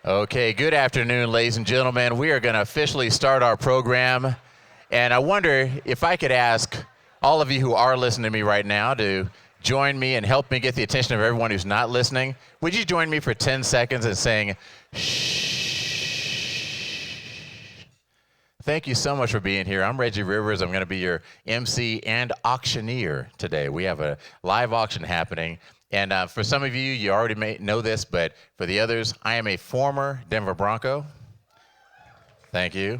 Okay, good afternoon, ladies and gentlemen. We are going to officially start our program. And I wonder if I could ask all of you who are listening to me right now to join me and help me get the attention of everyone who's not listening. Would you join me for 10 seconds in saying, shh? Thank you so much for being here. I'm Reggie Rivers. I'm going to be your MC and auctioneer today. We have a live auction happening. And for some of you, you already may know this, but for the others, I am a former Denver Bronco. Thank you.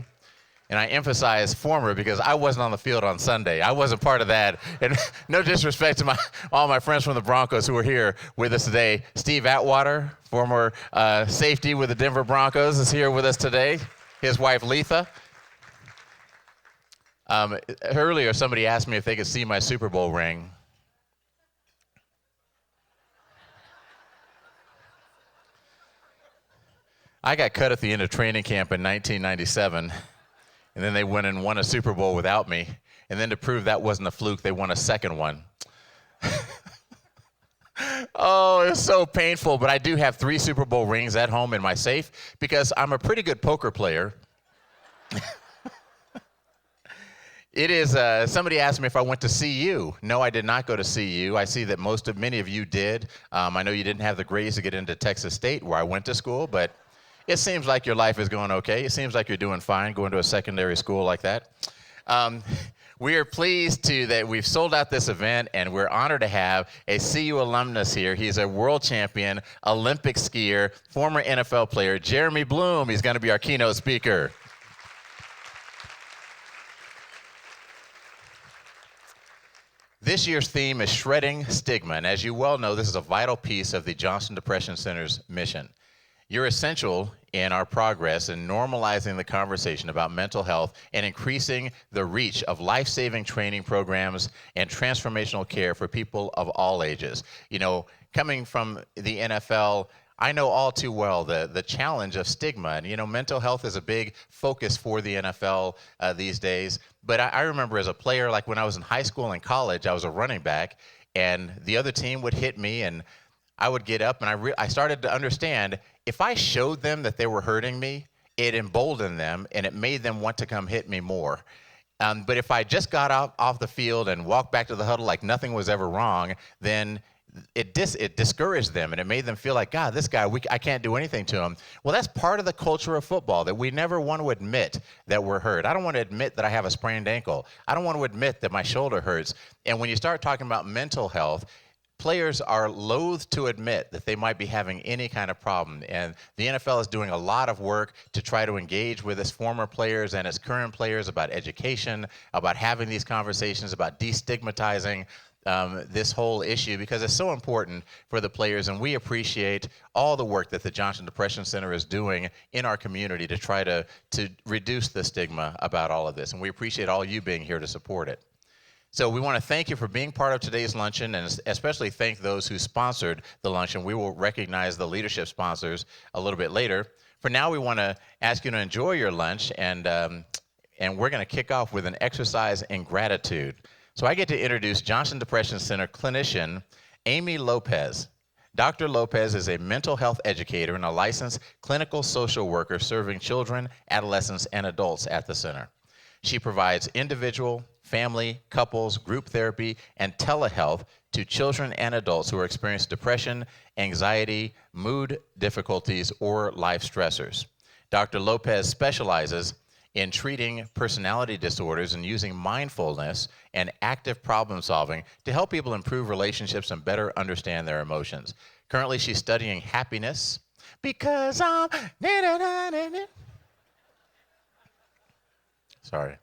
And I emphasize former because I wasn't on the field on Sunday. I wasn't part of that. And no disrespect to all my friends from the Broncos who are here with us today. Steve Atwater, former safety with the Denver Broncos, is here with us today. His wife, Letha. Earlier, somebody asked me if they could see my Super Bowl ring. I got cut at the end of training camp in 1997, and then they went and won a Super Bowl without me. And then to prove that wasn't a fluke, they won a second one. Oh, it was so painful, but I do have 3 Super Bowl rings at home in my safe because I'm a pretty good poker player. It is, somebody asked me if I went to CU. No, I did not go to CU. I see that many of you did. I know you didn't have the grades to get into Texas State where I went to school, but it seems like your life is going okay. It seems like you're doing fine going to a secondary school like that. We are pleased that we've sold out this event, and we're honored to have a CU alumnus here. He's a world champion, Olympic skier, former NFL player, Jeremy Bloom. He's going to be our keynote speaker. This year's theme is Shredding Stigma, and as you well know, this is a vital piece of the Johnson Depression Center's mission. You're essential in our progress in normalizing the conversation about mental health and increasing the reach of life-saving training programs and transformational care for people of all ages. You know, coming from the NFL, I know all too well the challenge of stigma. And, you know, mental health is a big focus for the NFL these days. But I remember as a player, like when I was in high school and college, I was a running back, and the other team would hit me, and I would get up, and I started to understand if I showed them that they were hurting me, it emboldened them, and it made them want to come hit me more. But if I just got off the field and walked back to the huddle like nothing was ever wrong, then it discouraged them, and it made them feel like, God, this guy, I can't do anything to him. Well, that's part of the culture of football, that we never want to admit that we're hurt. I don't want to admit that I have a sprained ankle. I don't want to admit that my shoulder hurts. And when you start talking about mental health, players are loath to admit that they might be having any kind of problem. And the NFL is doing a lot of work to try to engage with its former players and its current players about education, about having these conversations, about destigmatizing this whole issue, because it's so important for the players, and we appreciate all the work that the Johnson Depression Center is doing in our community to try to reduce the stigma about all of this, and we appreciate all you being here to support it. So we want to thank you for being part of today's luncheon, and especially thank those who sponsored the luncheon. We will recognize the leadership sponsors a little bit later. For now, we want to ask you to enjoy your lunch, and we're going to kick off with an exercise in gratitude. So I get to introduce Johnson Depression Center clinician Amy Lopez. Dr. Lopez is a mental health educator and a licensed clinical social worker serving children, adolescents, and adults at the center. She provides individual, family, couples, group therapy, and telehealth to children and adults who are experiencing depression, anxiety, mood difficulties, or life stressors. Dr. Lopez specializes in treating personality disorders and using mindfulness and active problem solving to help people improve relationships and better understand their emotions. Currently, she's studying happiness because I'm... Sorry.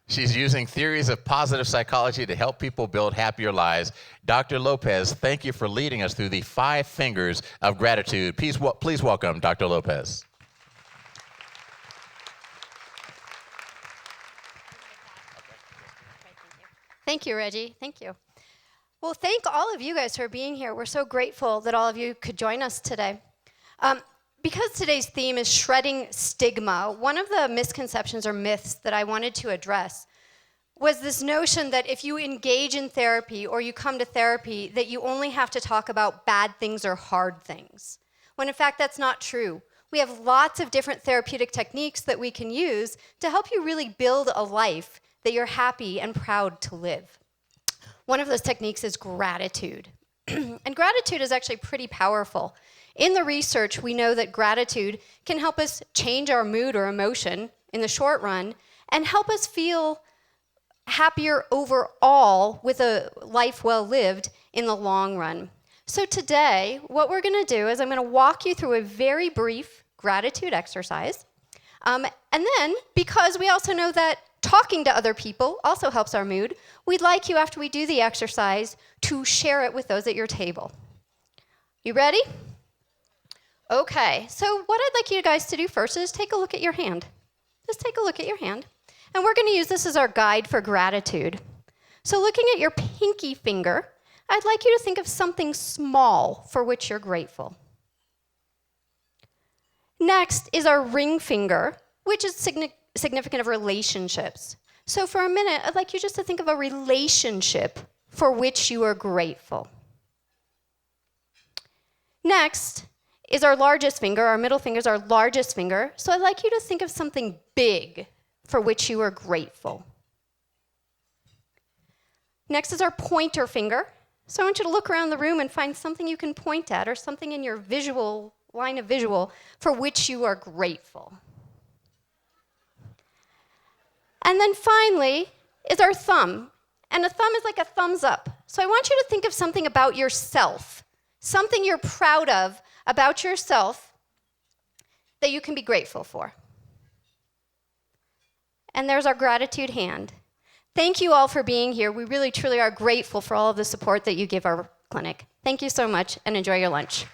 She's using theories of positive psychology to help people build happier lives. Dr. Lopez, thank you for leading us through the 5 fingers of gratitude. Please welcome Dr. Lopez. Thank you, Reggie. Thank you. Well, thank all of you guys for being here. We're so grateful that all of you could join us today. Because today's theme is shredding stigma, one of the misconceptions or myths that I wanted to address was this notion that if you engage in therapy or you come to therapy, that you only have to talk about bad things or hard things, when in fact that's not true. We have lots of different therapeutic techniques that we can use to help you really build a life that you're happy and proud to live. One of those techniques is gratitude. And gratitude is actually pretty powerful. In the research, we know that gratitude can help us change our mood or emotion in the short run and help us feel happier overall with a life well lived in the long run. So today, what we're going to do is I'm going to walk you through a very brief gratitude exercise. And then, because we also know that talking to other people also helps our mood, we'd like you, after we do the exercise, to share it with those at your table. You ready? Okay, so what I'd like you guys to do first is take a look at your hand. Just take a look at your hand. And we're going to use this as our guide for gratitude. So looking at your pinky finger, I'd like you to think of something small for which you're grateful. Next is our ring finger, which is significant of relationships. So for a minute, I'd like you just to think of a relationship for which you are grateful. Next is our largest finger. Our middle finger is our largest finger. So I'd like you to think of something big for which you are grateful. Next is our pointer finger. So I want you to look around the room and find something you can point at or something in your visual line of visual for which you are grateful. And then finally is our thumb. And a thumb is like a thumbs up. So I want you to think of something about yourself, something you're proud of about yourself that you can be grateful for. And there's our gratitude hand. Thank you all for being here. We really, truly are grateful for all of the support that you give our clinic. Thank you so much, and enjoy your lunch.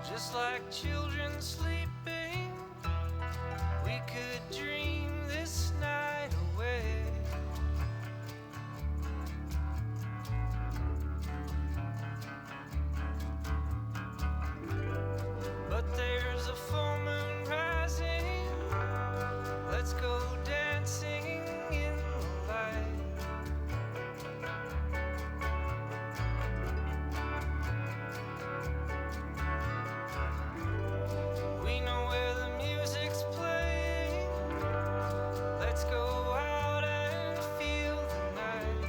Just like children sleeping, we could dream this night away. a full moon rising. Let's go dancing in the light. We know where the music's playing. Let's go out and feel the night.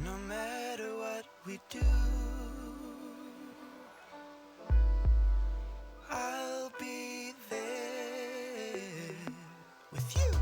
No matter what we do, I'll be there with you.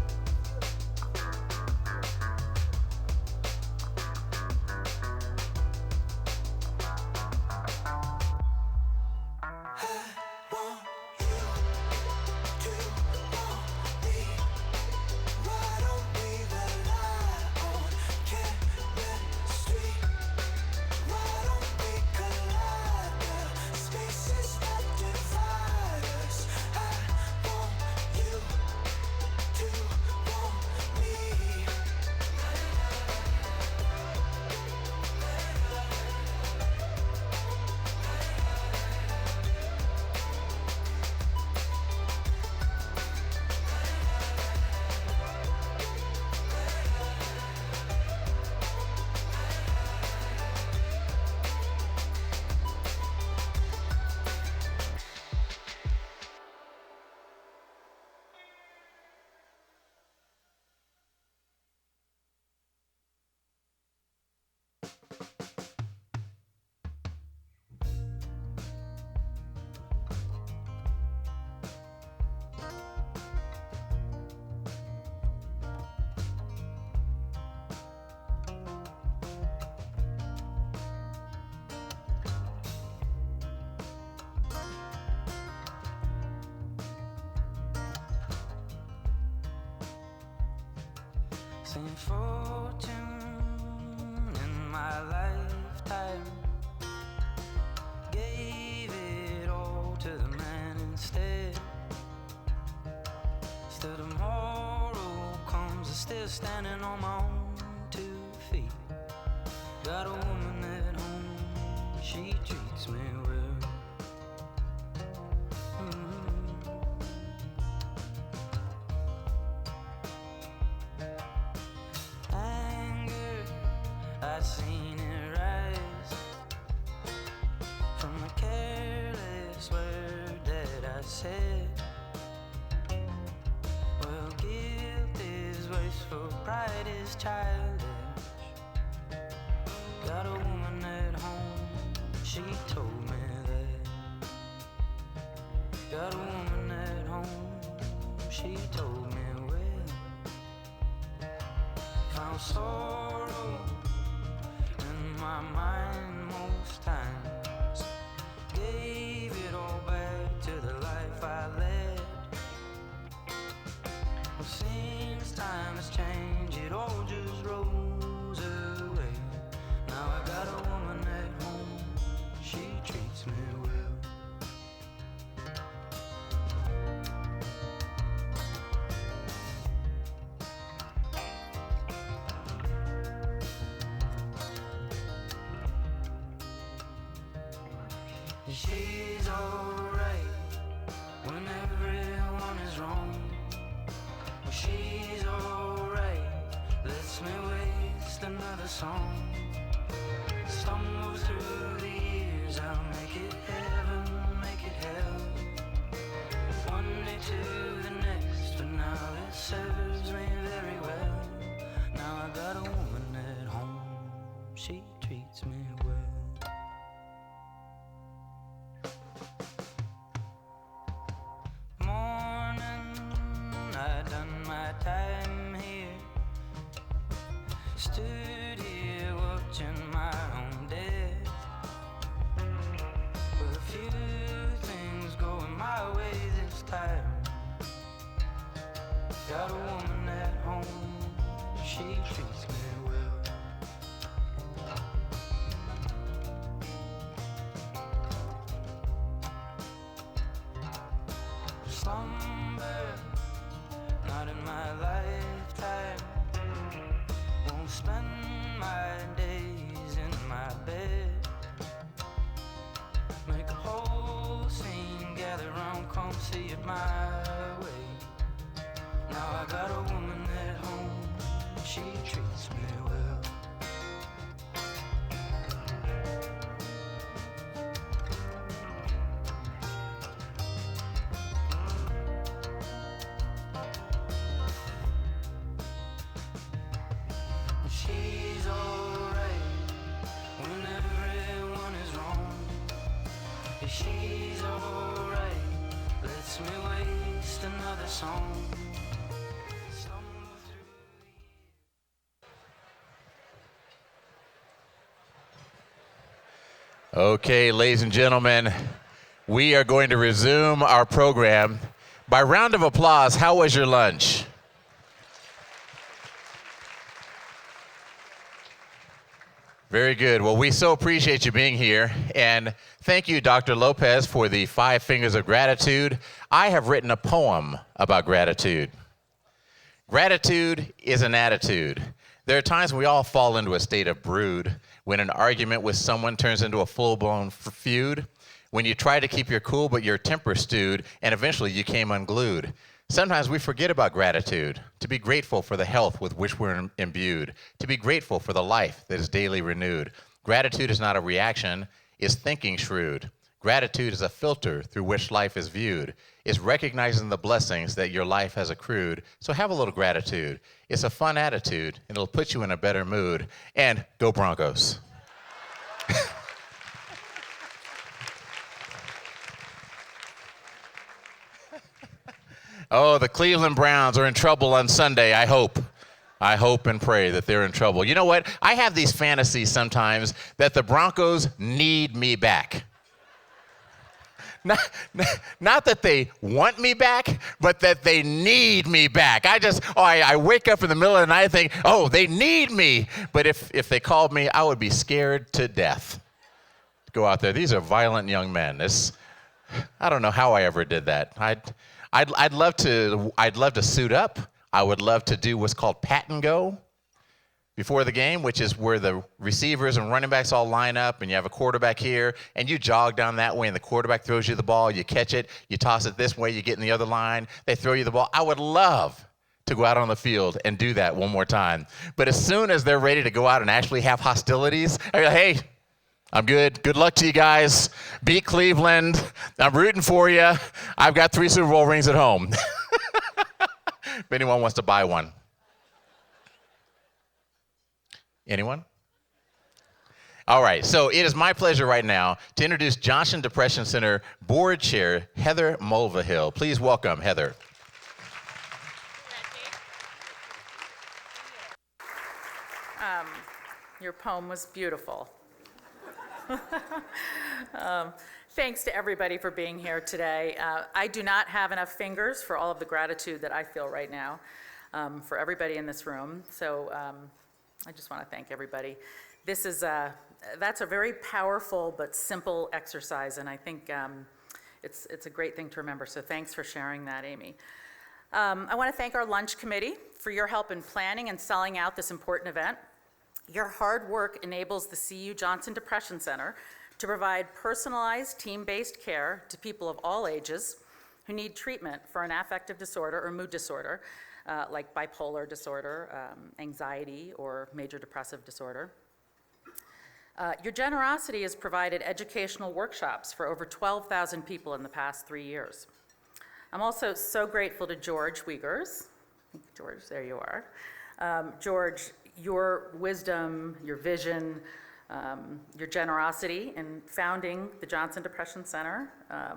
Seen fortune in my lifetime, gave it all to the man instead. Still tomorrow comes, I'm still standing on my own 2 feet. Got a woman at home, she treats me well. I've seen it rise from the careless word that I said. Well, guilt is wasteful, pride is childish. Got a woman at home, she told me that. Got a woman at home, she told me well. Found sorrow my mind most times, gave it all back to the life I led. Well, since time has changed, it all just rolls away. Now I got a woman at home, she treats me well. She's alright when everyone is wrong. Well, she's alright, lets me waste another song. Stumble through the years, I'll make it heaven, make it hell. One day to the next, but now it serves me very well. Now I got a woman at home, she treats me well. I done my time here, stood here watching my own death. With a few things going my way this time. Got a woman at home, she treats me well. Slumber, not in my lifetime. Won't spend my days in my bed. Make a whole scene, gather round, come see it my way. Now I got a woman at home, she treats me well. She's alright song. Stumble through. Okay, ladies and gentlemen, we are going to resume our program. By round of applause, how was your lunch? Very good. Well, we so appreciate you being here. And thank you, Dr. Lopez, for the 5 fingers of gratitude. I have written a poem about gratitude. Gratitude is an attitude. There are times when we all fall into a state of brood, when an argument with someone turns into a full-blown feud, when you try to keep your cool but your temper stewed, and eventually you came unglued. Sometimes we forget about gratitude, to be grateful for the health with which we're imbued, to be grateful for the life that is daily renewed. Gratitude is not a reaction, it's thinking shrewd. Gratitude is a filter through which life is viewed. It's recognizing the blessings that your life has accrued. So have a little gratitude. It's a fun attitude, and it'll put you in a better mood. And go Broncos. Oh, the Cleveland Browns are in trouble on Sunday, I hope. I hope and pray that they're in trouble. You know what? I have these fantasies sometimes that the Broncos need me back. Not that they want me back, but that they need me back. I wake up in the middle of the night and think, oh, they need me. But if they called me, I would be scared to death to go out there. These are violent young men. I don't know how I ever did that. I'd love to suit up. I would love to do what's called pat and go before the game, which is where the receivers and running backs all line up, and you have a quarterback here, and you jog down that way, and the quarterback throws you the ball, you catch it, you toss it this way, you get in the other line, they throw you the ball. I would love to go out on the field and do that one more time. But as soon as they're ready to go out and actually have hostilities, I go, hey, I'm good. Good luck to you guys. Beat Cleveland. I'm rooting for you. I've got 3 Super Bowl rings at home. If anyone wants to buy one. Anyone? All right, so it is my pleasure right now to introduce Johnson Depression Center Board Chair Heather Mulvihill. Please welcome Heather. Your poem was beautiful. Thanks to everybody for being here today. I do not have enough fingers for all of the gratitude that I feel right now for everybody in this room. So I just want to thank everybody. That's a very powerful but simple exercise, and I think it's a great thing to remember. So thanks for sharing that, Amy. I want to thank our lunch committee for your help in planning and selling out this important event. Your hard work enables the CU Johnson Depression Center to provide personalized, team-based care to people of all ages who need treatment for an affective disorder or mood disorder, like bipolar disorder, anxiety, or major depressive disorder. Your generosity has provided educational workshops for over 12,000 people in the past 3 years. I'm also so grateful to George Wiegers. George, there you are. George, your wisdom, your vision, your generosity in founding the Johnson Depression Center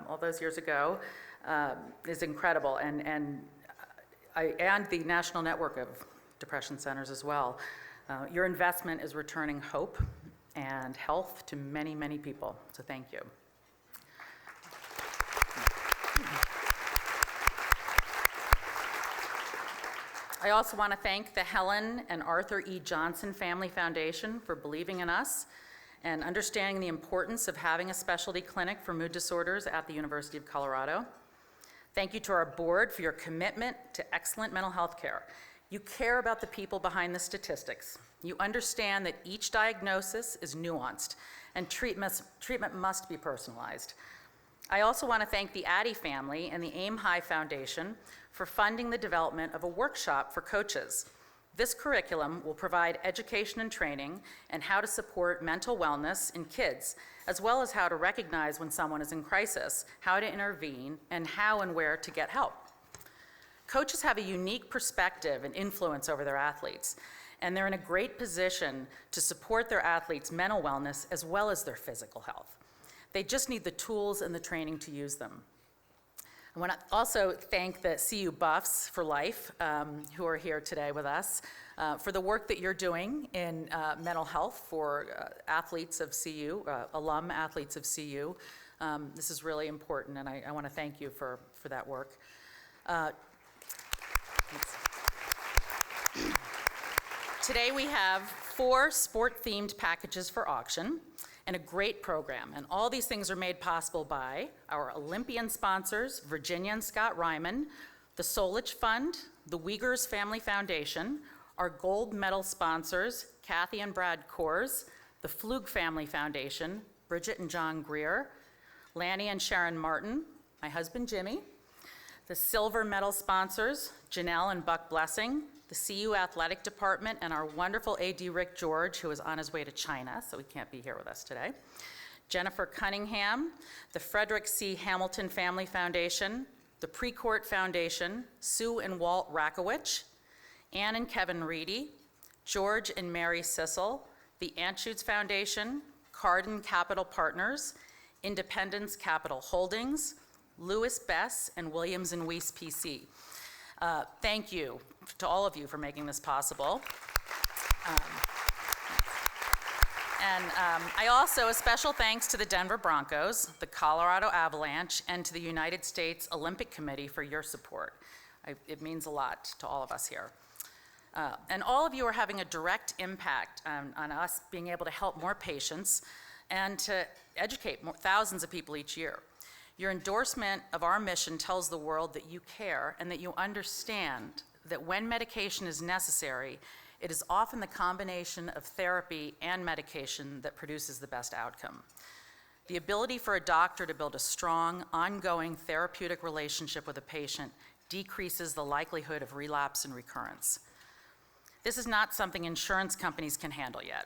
all those years ago is incredible, and the National Network of Depression Centers as well. Your investment is returning hope and health to many, many people, so thank you. I also want to thank the Helen and Arthur E. Johnson Family Foundation for believing in us and understanding the importance of having a specialty clinic for mood disorders at the University of Colorado. Thank you to our board for your commitment to excellent mental health care. You care about the people behind the statistics. You understand that each diagnosis is nuanced and treatment must be personalized. I also want to thank the Addy family and the Aim High Foundation for funding the development of a workshop for coaches. This curriculum will provide education and training in how to support mental wellness in kids, as well as how to recognize when someone is in crisis, how to intervene, and how and where to get help. Coaches have a unique perspective and influence over their athletes, and they're in a great position to support their athletes' mental wellness as well as their physical health. They just need the tools and the training to use them. I want to also thank the CU Buffs for Life who are here today with us for the work that you're doing in mental health for athletes of CU, alum athletes of CU. This is really important, and I want to thank you for that work. Today we have 4 sport-themed packages for auction and a great program. And all these things are made possible by our Olympian sponsors, Virginia and Scott Ryman, the Solich Fund, the Uyghurs Family Foundation, our gold medal sponsors, Kathy and Brad Kors, the Flug Family Foundation, Bridget and John Greer, Lanny and Sharon Martin, my husband Jimmy, the silver medal sponsors, Janelle and Buck Blessing, the CU Athletic Department, and our wonderful AD Rick George, who is on his way to China, so he can't be here with us today. Jennifer Cunningham, the Frederick C. Hamilton Family Foundation, the Precourt Foundation, Sue and Walt Rakowicz, Ann and Kevin Reedy, George and Mary Sissel, the Anschutz Foundation, Cardin Capital Partners, Independence Capital Holdings, Lewis Bess, and Williams and Weiss PC. Thank you to all of you for making this possible. I also, a special thanks to the Denver Broncos, the Colorado Avalanche, and to the United States Olympic Committee for your support. It means a lot to all of us here. And all of you are having a direct impact on us being able to help more patients and to educate thousands of people each year. Your endorsement of our mission tells the world that you care and that you understand that when medication is necessary, it is often the combination of therapy and medication that produces the best outcome. The ability for a doctor to build a strong, ongoing therapeutic relationship with a patient decreases the likelihood of relapse and recurrence. This is not something insurance companies can handle yet.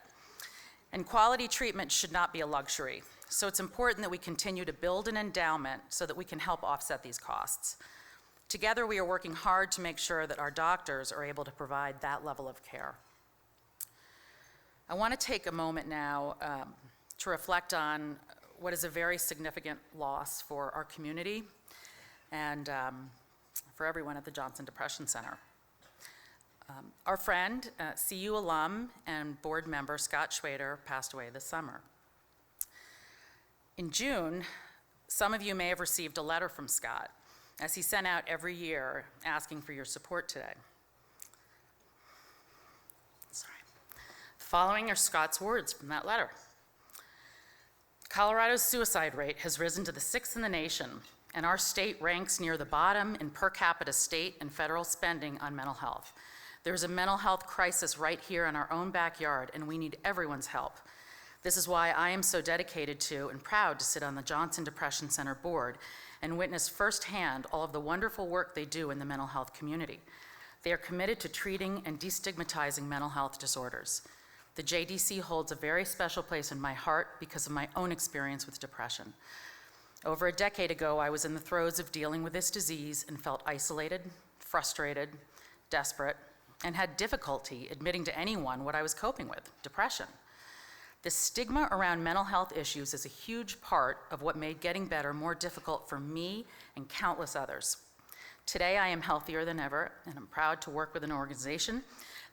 And quality treatment should not be a luxury. So it's important that we continue to build an endowment so that we can help offset these costs. Together, we are working hard to make sure that our doctors are able to provide that level of care. I want to take a moment now to reflect on what is a very significant loss for our community and for everyone at the Johnson Depression Center. Our friend, CU alum and board member Scott Schwader passed away this summer. In June, some of you may have received a letter from Scott, as he sent out every year asking for your support today. Sorry. Following are Scott's words from that letter. Colorado's suicide rate has risen to the 6th in the nation, and our state ranks near the bottom in per capita state and federal spending on mental health. There's a mental health crisis right here in our own backyard, and we need everyone's help. This is why I am so dedicated to and proud to sit on the Johnson Depression Center board and witness firsthand all of the wonderful work they do in the mental health community. They are committed to treating and destigmatizing mental health disorders. The JDC holds a very special place in my heart because of my own experience with depression. Over a decade ago, I was in the throes of dealing with this disease and felt isolated, frustrated, desperate, and had difficulty admitting to anyone what I was coping with, depression. The stigma around mental health issues is a huge part of what made getting better more difficult for me and countless others. Today, I am healthier than ever, and I'm proud to work with an organization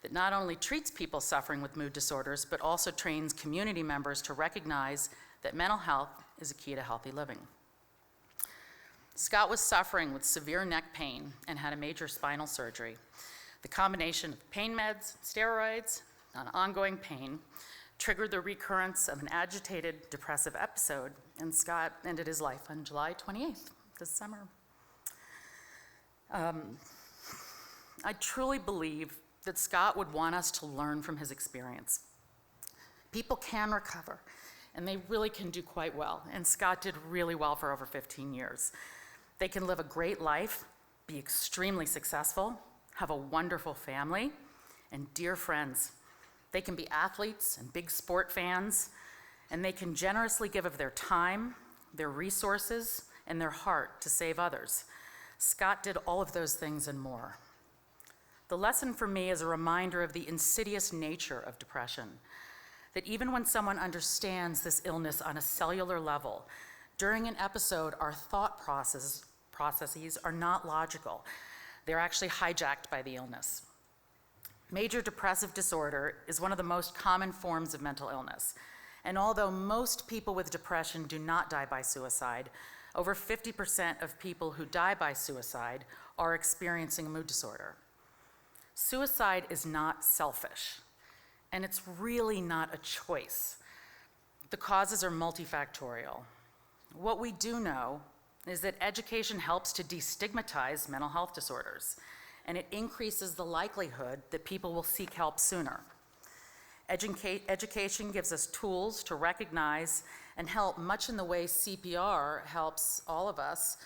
that not only treats people suffering with mood disorders, but also trains community members to recognize that mental health is a key to healthy living. Scott was suffering with severe neck pain and had a major spinal surgery. The combination of pain meds, steroids, and ongoing pain triggered the recurrence of an agitated, depressive episode, and Scott ended his life on July 28th this summer. I truly believe that Scott would want us to learn from his experience. People can recover, and they really can do quite well, and Scott did really well for over 15 years. They can live a great life, be extremely successful, have a wonderful family, and dear friends. They can be athletes and big sport fans, and they can generously give of their time, their resources, and their heart to save others. Scott did all of those things and more. The lesson for me is a reminder of the insidious nature of depression, that even when someone understands this illness on a cellular level, during an episode, our thought processes are not logical. They're actually hijacked by the illness. Major depressive disorder is one of the most common forms of mental illness. And although most people with depression do not die by suicide, over 50% of people who die by suicide are experiencing a mood disorder. Suicide is not selfish, and it's really not a choice. The causes are multifactorial. What we do know is that education helps to destigmatize mental health disorders, and it increases the likelihood that people will seek help sooner. Education gives us tools to recognize and help, much in the way CPR helps all of us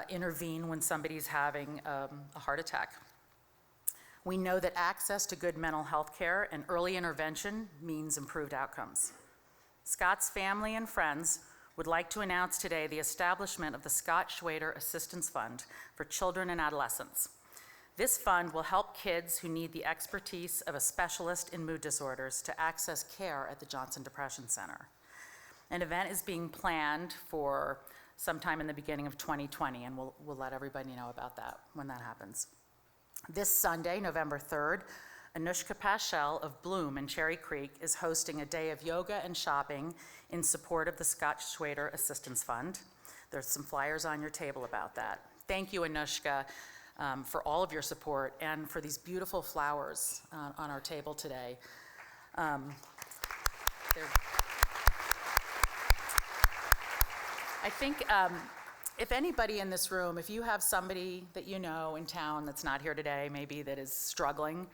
intervene when somebody's having a heart attack. We know that access to good mental health care and early intervention means improved outcomes. Scott's family and friends would like to announce today the establishment of the Scott Schwader Assistance Fund for Children and Adolescents. This fund will help kids who need the expertise of a specialist in mood disorders to access care at the Johnson Depression Center. An event is being planned for sometime in the beginning of 2020, and we'll let everybody know about that when that happens. This Sunday, November 3rd, Anushka Paschal of Bloom in Cherry Creek is hosting a day of yoga and shopping in support of the Scott Schwader Assistance Fund. There's some flyers on your table about that. Thank you, Anushka, for all of your support and for these beautiful flowers on our table today. I think if anybody in this room, if you have somebody that you know in town that's not here today, maybe that is struggling,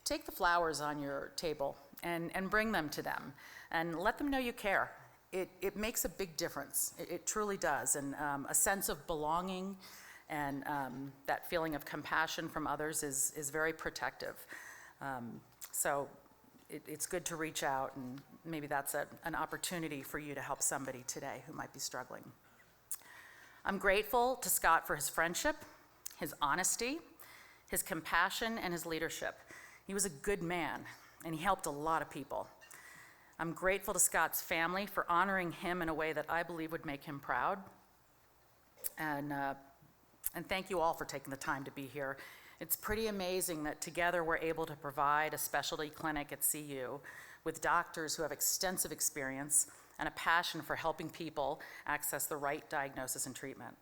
take the flowers on your table and bring them to them and let them know you care. It makes a big difference. It truly does. And a sense of belonging and that feeling of compassion from others is very protective. So it's good to reach out, and maybe that's an opportunity for you to help somebody today who might be struggling. I'm grateful to Scott for his friendship, his honesty, his compassion, and his leadership. He was a good man, and he helped a lot of people. I'm grateful to Scott's family for honoring him in a way that I believe would make him proud. And thank you all for taking the time to be here. It's pretty amazing that together we're able to provide a specialty clinic at CU with doctors who have extensive experience and a passion for helping people access the right diagnosis and treatment.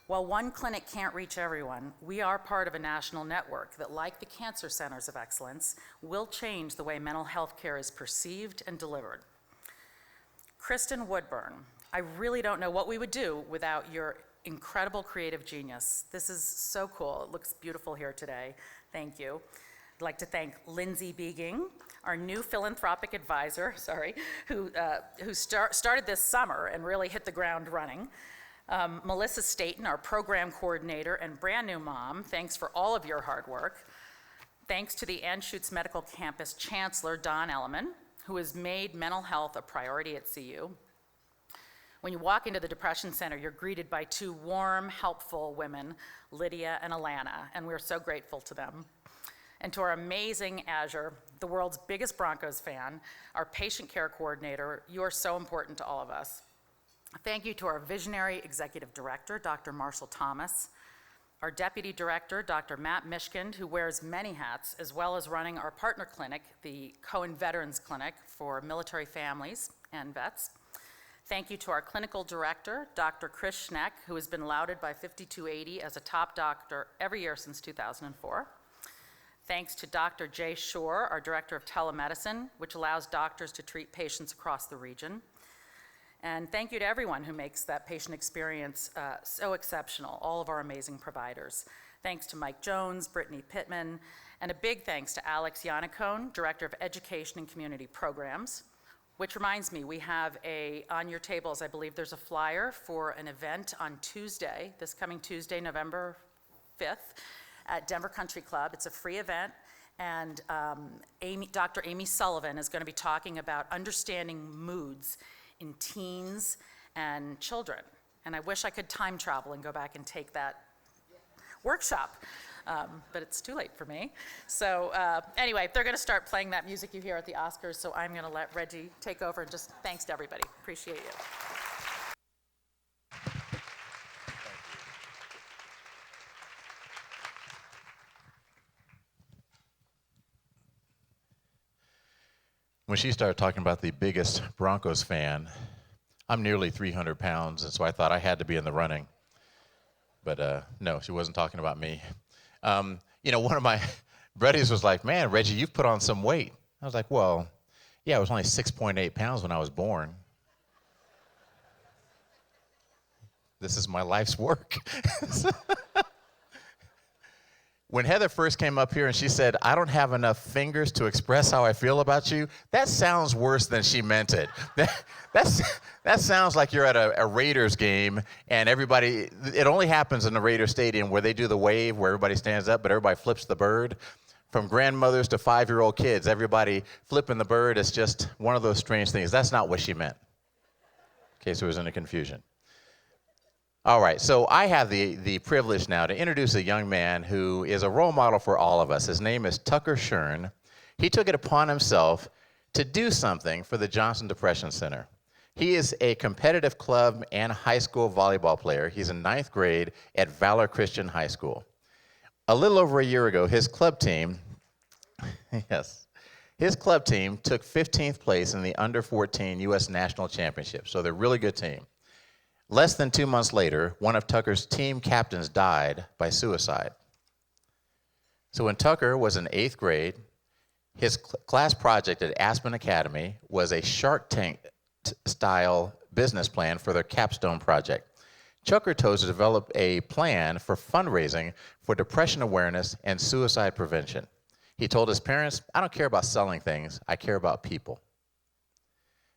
While one clinic can't reach everyone, we are part of a national network that, like the Cancer Centers of Excellence, will change the way mental health care is perceived and delivered. Kristen Woodburn, I really don't know what we would do without your incredible creative genius. This is so cool. It looks beautiful here today. Thank you. I'd like to thank Lindsay Beeging, our new philanthropic advisor, who started this summer and really hit the ground running. Melissa Staten, our program coordinator and brand new mom, thanks for all of your hard work. Thanks to the Anschutz Medical Campus Chancellor, Don Elliman, who has made mental health a priority at CU. When you walk into the Depression Center, you're greeted by two warm, helpful women, Lydia and Alana, and we're so grateful to them. And to our amazing Azure, the world's biggest Broncos fan, our patient care coordinator, you are so important to all of us. Thank you to our visionary executive director, Dr. Marshall Thomas, our deputy director, Dr. Matt Mishkind, who wears many hats, as well as running our partner clinic, the Cohen Veterans Clinic for military families and vets. Thank you to our clinical director, Dr. Chris Schneck, who has been lauded by 5280 as a top doctor every year since 2004. Thanks to Dr. Jay Shore, our director of telemedicine, which allows doctors to treat patients across the region. And thank you to everyone who makes that patient experience so exceptional, all of our amazing providers. Thanks to Mike Jones, Brittany Pittman, and a big thanks to Alex Yannicone, Director of Education and Community Programs. Which reminds me, we have on your tables, I believe there's a flyer for an event on Tuesday, this coming Tuesday, November 5th, at Denver Country Club. It's a free event, and Dr. Amy Sullivan is going to be talking about understanding moods in teens and children. And I wish I could time travel and go back and take that workshop, but it's too late for me. So anyway, they're going to start playing that music you hear at the Oscars, so I'm going to let Reggie take over, and just thanks to everybody. Appreciate you. When she started talking about the biggest Broncos fan, I'm nearly 300 pounds, and so I thought I had to be in the running. But no, she wasn't talking about me. One of my buddies was like, man, Reggie, you've put on some weight. I was like, well, yeah, I was only 6.8 pounds when I was born. This is my life's work. When Heather first came up here and she said, I don't have enough fingers to express how I feel about you, that sounds worse than she meant it. That sounds like you're at a Raiders game and everybody, it only happens in the Raiders stadium where they do the wave where everybody stands up but everybody flips the bird. From grandmothers to 5-year-old kids, everybody flipping the bird is just one of those strange things. That's not what she meant, in case there was any confusion. All right, so I have the privilege now to introduce a young man who is a role model for all of us. His name is Tucker Shern. He took it upon himself to do something for the Johnson Depression Center. He is a competitive club and high school volleyball player. He's in 9th grade at Valor Christian High School. A little over a year ago, his club team, his club team took 15th place in the Under-14 U.S. National Championship, so they're a really good team. Less than 2 months later, one of Tucker's team captains died by suicide. So when Tucker was in 8th grade, his class project at Aspen Academy was a Shark Tank-style business plan for their capstone project. Tucker chose to develop a plan for fundraising for depression awareness and suicide prevention. He told his parents, I don't care about selling things, I care about people.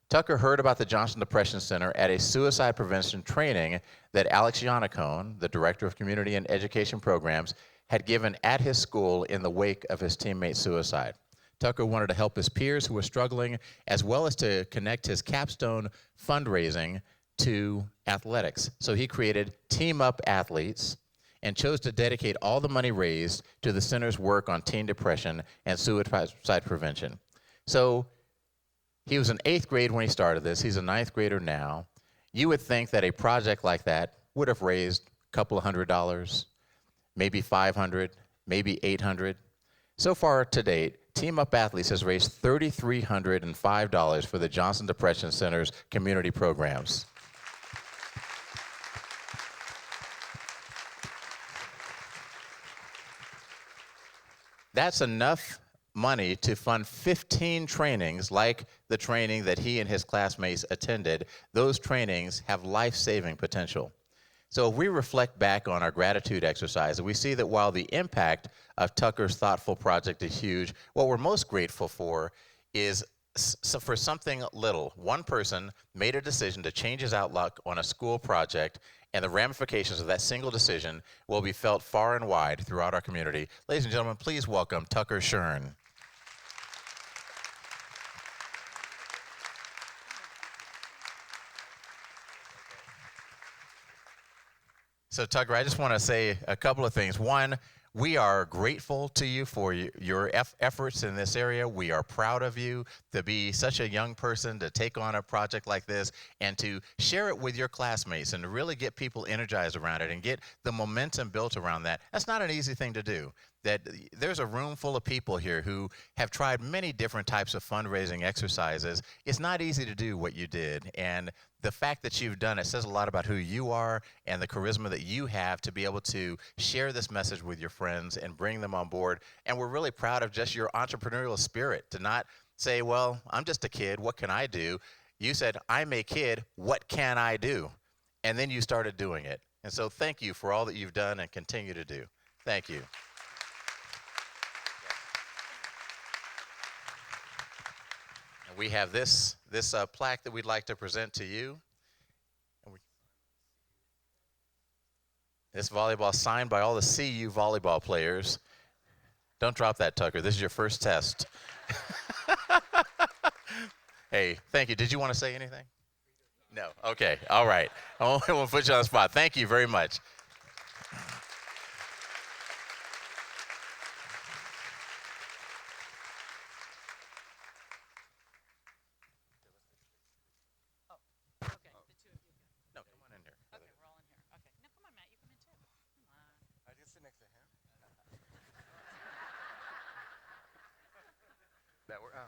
Tucker heard about the Johnson Depression Center at a suicide prevention training that Alex Yannicone, the Director of Community and Education Programs, had given at his school in the wake of his teammate's suicide. Tucker wanted to help his peers who were struggling, as well as to connect his capstone fundraising to athletics. So he created Team Up Athletes and chose to dedicate all the money raised to the center's work on teen depression and suicide prevention. So he was in 8th grade when he started this. He's a 9th grader now. You would think that a project like that would have raised a couple of $100, maybe $500, maybe $800. So far to date, Team Up Athletes has raised $3,305 for the Johnson Depression Center's community programs. That's enough money to fund 15 trainings like the training that he and his classmates attended. Those trainings have life-saving potential. So if we reflect back on our gratitude exercise, we see that while the impact of Tucker's thoughtful project is huge, what we're most grateful for is for something little. One person made a decision to change his outlook on a school project, and the ramifications of that single decision will be felt far and wide throughout our community. Ladies and gentlemen, please welcome Tucker Shern. So Tucker, I just want to say a couple of things. One, we are grateful to you for your efforts in this area. We are proud of you to be such a young person, to take on a project like this and to share it with your classmates and to really get people energized around it and get the momentum built around that. That's not an easy thing to do. There's a room full of people here who have tried many different types of fundraising exercises. It's not easy to do what you did, and the fact that you've done it says a lot about who you are and the charisma that you have to be able to share this message with your friends and bring them on board. And we're really proud of just your entrepreneurial spirit to not say, well, I'm just a kid, what can I do? You said, I'm a kid, what can I do? And then you started doing it. And so thank you for all that you've done and continue to do. Thank you. We have this plaque that we'd like to present to you. This volleyball signed by all the CU volleyball players. Don't drop that, Tucker. This is your first test. Hey, thank you. Did you want to say anything? No. Okay. All right. I won't put you on the spot. Thank you very much.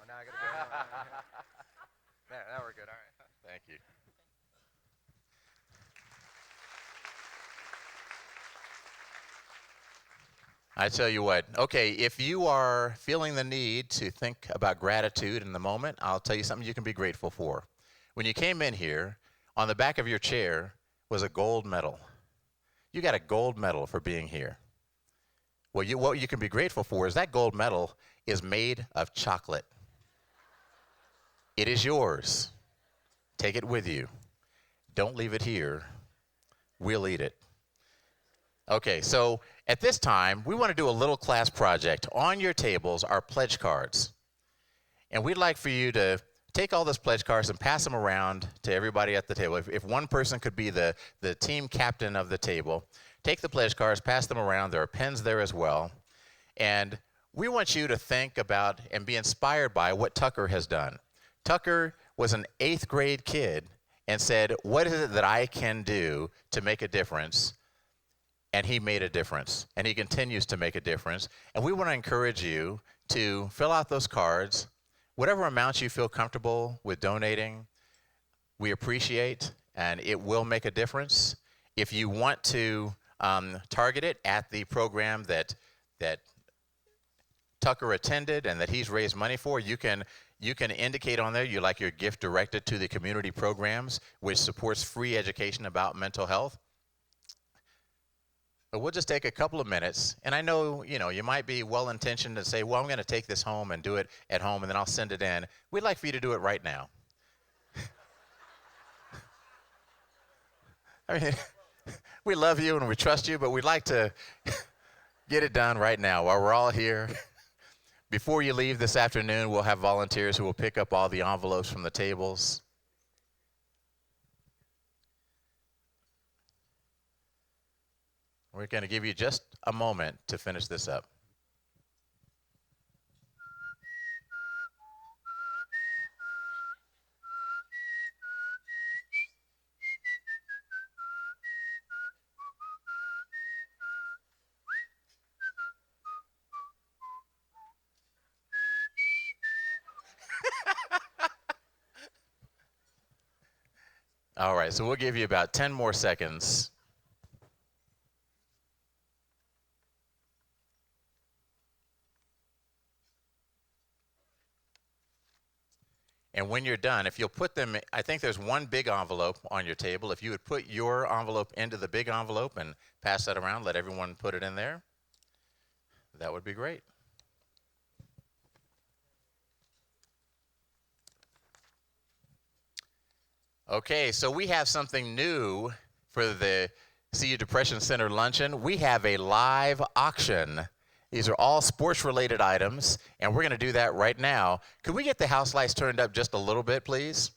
Now I gotta go. Now we're good. All right. Thank you. I tell you what, okay, if you are feeling the need to think about gratitude in the moment, I'll tell you something you can be grateful for. When you came in here, on the back of your chair was a gold medal. You got a gold medal for being here. Well, what you can be grateful for is that gold medal is made of chocolate. It is yours. Take it with you. Don't leave it here. We'll eat it. Okay, so at this time, we want to do a little class project. On your tables are pledge cards. And we'd like for you to take all those pledge cards and pass them around to everybody at the table. If one person could be the team captain of the table, take the pledge cards, pass them around. There are pens there as well. And we want you to think about and be inspired by what Tucker has done. Tucker was an 8th grade kid and said, what is it that I can do to make a difference? And he made a difference, and he continues to make a difference. And we want to encourage you to fill out those cards. Whatever amount you feel comfortable with donating, we appreciate, and it will make a difference. If you want to target it at the program that Tucker attended and that he's raised money for, you can indicate on there you like your gift directed to the community programs, which supports free education about mental health. But we'll just take a couple of minutes, and I know, you might be well-intentioned and say, well, I'm going to take this home and do it at home, and then I'll send it in. We'd like for you to do it right now. I mean, we love you and we trust you, but we'd like to get it done right now while we're all here. Before you leave this afternoon, we'll have volunteers who will pick up all the envelopes from the tables. We're going to give you just a moment to finish this up. All right, so we'll give you about 10 more seconds. And when you're done, if you'll put them, I think there's one big envelope on your table. If you would put your envelope into the big envelope and pass that around, let everyone put it in there, that would be great. Okay, so we have something new for the CU Depression Center Luncheon. We have a live auction. These are all sports-related items, and we're going to do that right now. Could we get the house lights turned up just a little bit, please?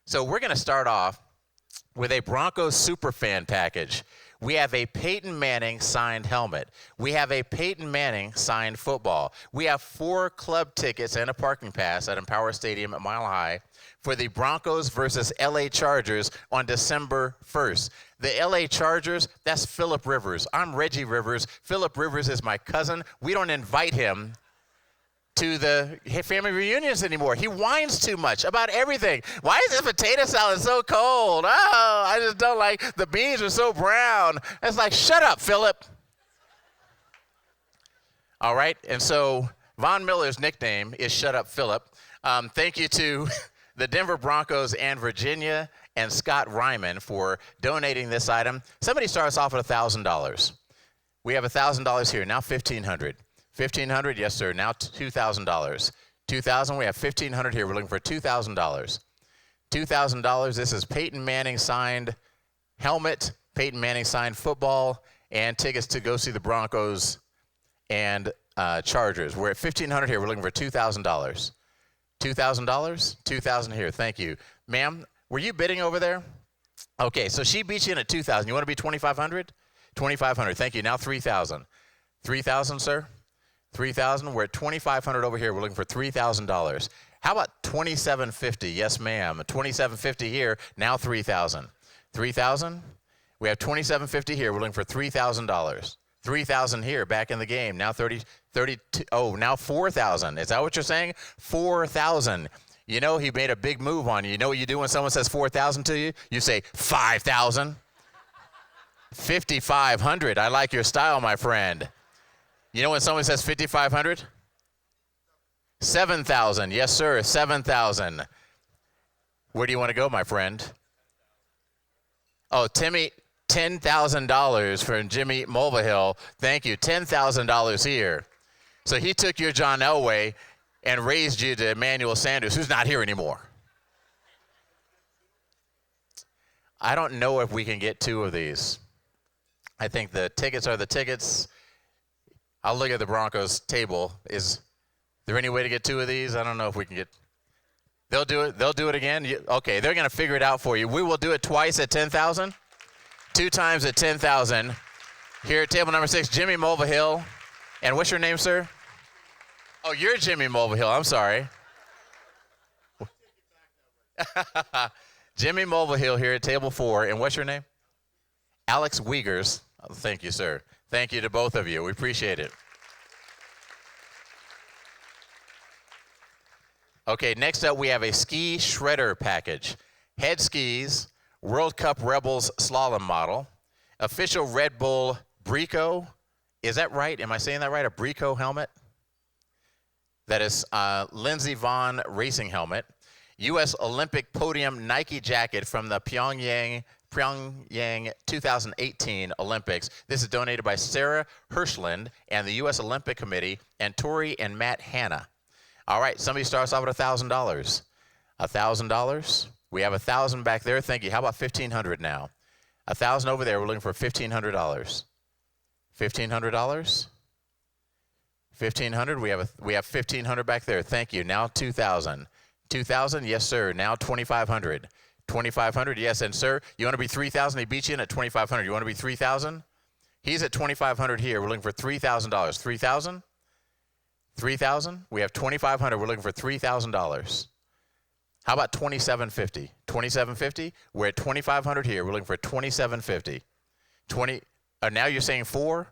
So we're going to start off with a Broncos Superfan package. We have a Peyton Manning signed helmet. We have a Peyton Manning signed football. We have 4 club tickets and a parking pass at Empower Stadium at Mile High for the Broncos versus LA Chargers on December 1st. The LA Chargers, that's Phillip Rivers. I'm Reggie Rivers. Phillip Rivers is my cousin. We don't invite him to the family reunions anymore. He whines too much about everything. Why is this potato salad so cold? Oh, I just don't like, the beans are so brown. It's like, shut up, Phillip. All right, and so Von Miller's nickname is Shut Up Phillip. Thank you to the Denver Broncos and Virginia and Scott Ryman for donating this item. Somebody starts off at $1,000. We have $1,000 here, now $1,500. $1,500, yes, sir. Now $2,000. $2,000. We have $1,500 here. We're looking for $2,000. $2,000. This is Peyton Manning signed helmet, Peyton Manning signed football, and tickets to go see the Broncos and Chargers. We're at $1,500 here. We're looking for $2,000. $2,000. $2,000 here. Thank you, ma'am. Were you bidding over there? Okay, so she beat you in at $2,000. You want to be $2,500? $2,500. Thank you. Now $3,000. $3,000, sir. $3,000. We're at $2,500 over here. We're looking for $3,000. How about $2,750? Yes, ma'am. $2,750 here. Now $3,000. $3,000. We have $2,750 here. We're looking for $3,000. $3,000 here. Back in the game. Now 32. Oh, now $4,000. Is that what you're saying? $4,000. You know he made a big move on you. You know what you do when someone says 4,000 to you? You say 5,000. 5,500. I like your style, my friend. You know when someone says 5,500? 7,000. Yes, sir. 7,000. Where do you want to go, my friend? Oh, Timmy, $10,000 for Jimmy Mulvihill. Thank you. $10,000 here. So he took your John Elway and raised you to Emmanuel Sanders, who's not here anymore. I don't know if we can get 2 of these. I think the tickets are the tickets. I'll look at the Broncos table. Is there any way to get 2 of these? I don't know if we can get. They'll do it. They'll do it again. Okay, they're going to figure it out for you. We will do it twice at 10,000. 2 times at 10,000. Here at table number 6, Jimmy Mulvihill. And what's your name, sir? Oh, you're Jimmy Mulvihill. I'm sorry. Jimmy Mulvihill here at table 4. And what's your name? Alex Wiegers. Oh, thank you, sir. Thank you to both of you. We appreciate it. Okay, next up we have a ski shredder package. Head skis, World Cup Rebels slalom model, official Red Bull Brico. Is that right? Am I saying that right? A Brico helmet? That is Lindsey Vonn racing helmet. U.S. Olympic podium Nike jacket from the Pyongyang 2018 Olympics. This is donated by Sarah Hirschland and the U.S. Olympic Committee and Tori and Matt Hanna. All right, somebody starts off at $1,000. $1,000. We have 1,000 back there. Thank you. How about 1,500 now? 1,000 over there. We're looking for $1,500. $1,500. 1,500. We have 1,500 back there. Thank you. Now 2,000. 2,000. Yes, sir. Now 2,500. 2,500. Yes, and sir, you want to be 3,000? He beat you in at 2,500. You want to be 3,000? He's at 2,500 here. We're looking for $3,000. 3,000. 3,000. We have 2,500. We're looking for $3,000. How about 2,750? 2,750. We're at 2,500 here. We're looking for 2,750. 20. Now you're saying 4.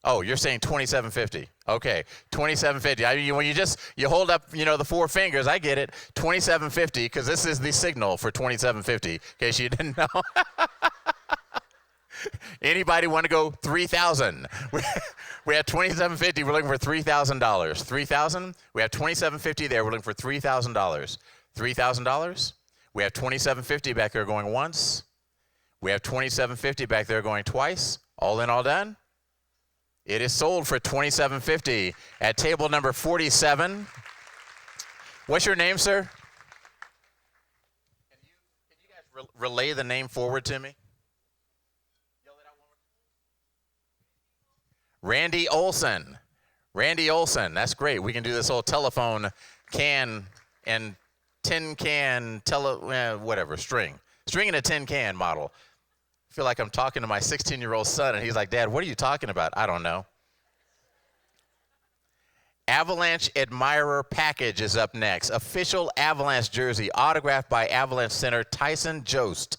Oh, you're saying 2,750. Okay, 2,750. I mean, when you hold up, the 4 fingers, I get it. 2,750, because this is the signal for 2,750, in case you didn't know. Anybody want to go 3,000? We have 2,750. We're looking for $3,000. 3,000. We have 2,750 there. We're looking for $3,000. $3,000. We have 2,750 back there going once. We have 2,750 back there going twice. All in, all done. It is sold for $2,750 at table number 47. What's your name, sir? Can you guys relay the name forward to me? Randy Olson. Randy Olson. That's great. We can do this whole telephone can and tin can string in a tin can model. I feel like I'm talking to my 16-year-old son, and he's like, Dad, what are you talking about? I don't know. Avalanche Admirer Package is up next. Official Avalanche jersey, autographed by Avalanche center Tyson Jost.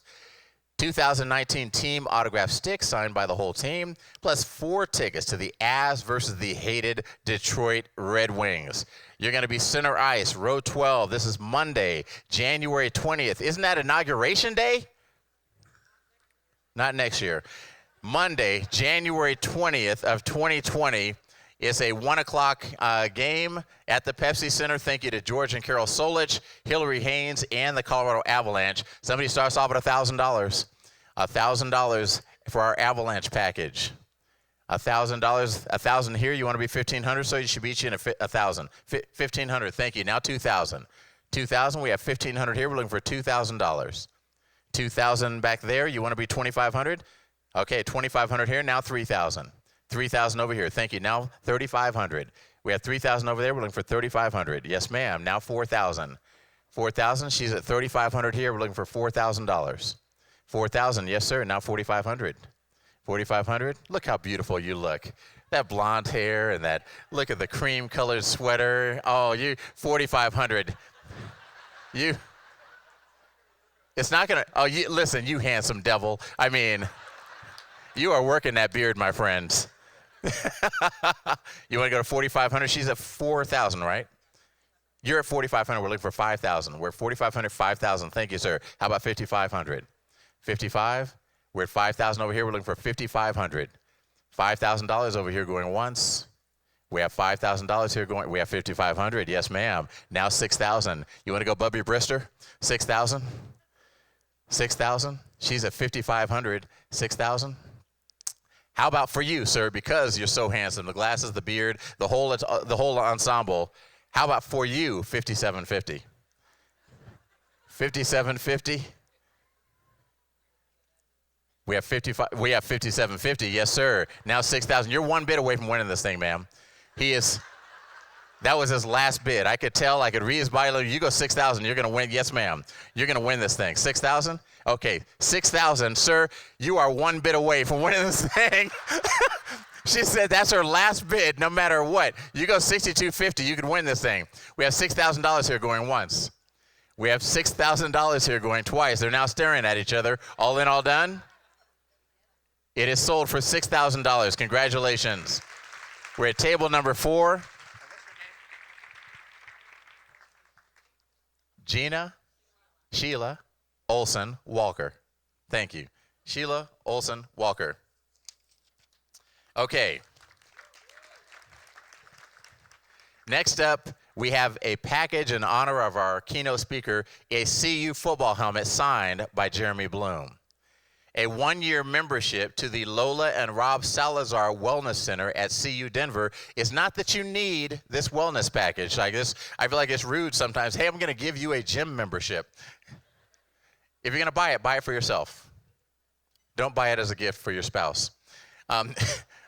2019 team autograph stick signed by the whole team, plus 4 tickets to the Avs versus the hated Detroit Red Wings. You're going to be center ice, row 12. This is Monday, January 20th. Isn't that Inauguration Day? Not next year. Monday, January 20th of 2020. It's a 1 o'clock game at the Pepsi Center. Thank you to George and Carol Solich, Hillary Haynes, and the Colorado Avalanche. Somebody starts off at $1,000. $1,000 for our Avalanche package. $1,000. 1,000 here. You want to be 1,500, so you should beat you in 1,000. 1,500. Thank you. Now 2,000. 2,000. We have 1,500 here. We're looking for $2,000. 2,000 back there. You want to be 2,500? Okay, 2,500 here. Now 3,000. 3,000 over here. Thank you. Now 3,500. We have 3,000 over there. We're looking for 3,500. Yes, ma'am. Now 4,000. 4,000. She's at 3,500 here. We're looking for $4,000. 4,000. Yes, sir. Now 4,500. 4,500. Look how beautiful you look. That blonde hair and that, look at the cream colored sweater. Oh, 4,500. It's not going to, listen, you handsome devil. I mean, you are working that beard, my friends. You want to go to 4,500? She's at 4,000, right? You're at 4,500. We're looking for 5,000. We're at 4,500, 5,000. Thank you, sir. How about 5,500? 55. We're at 5,000 over here. We're looking for 5,500. $5,000 over here going once. We have $5,000 here going. We have 5,500. Yes, ma'am. Now 6,000. You want to go Bubby Brister? 6,000. 6,000. She's at 5,500. 6,000. How about for you, sir? Because you're so handsome, the glasses, the beard, the whole ensemble. How about for you, 5,750? 5,750. We have 55. We have 5,750. Yes, sir. Now 6,000. You're one bid away from winning this thing, ma'am. He is. That was his last bid. I could tell. I could read his body language. You go 6,000. You're going to win. Yes, ma'am. You're going to win this thing. 6,000. Okay, 6,000, sir. You are one bid away from winning this thing. She said that's her last bid, no matter what. You go 6,250. You could win this thing. We have $6,000 here going once. We have $6,000 here going twice. They're now staring at each other. All in, all done. It is sold for $6,000. Congratulations. We're at table number 4. Sheila Olson Walker. Thank you. Sheila Olson Walker. Okay. Next up, we have a package in honor of our keynote speaker, a CU football helmet signed by Jeremy Bloom. A 1-year membership to the Lola and Rob Salazar Wellness Center at CU Denver. Is not that you need this wellness package. I feel like it's rude sometimes. Hey, I'm going to give you a gym membership. If you're going to buy it for yourself. Don't buy it as a gift for your spouse.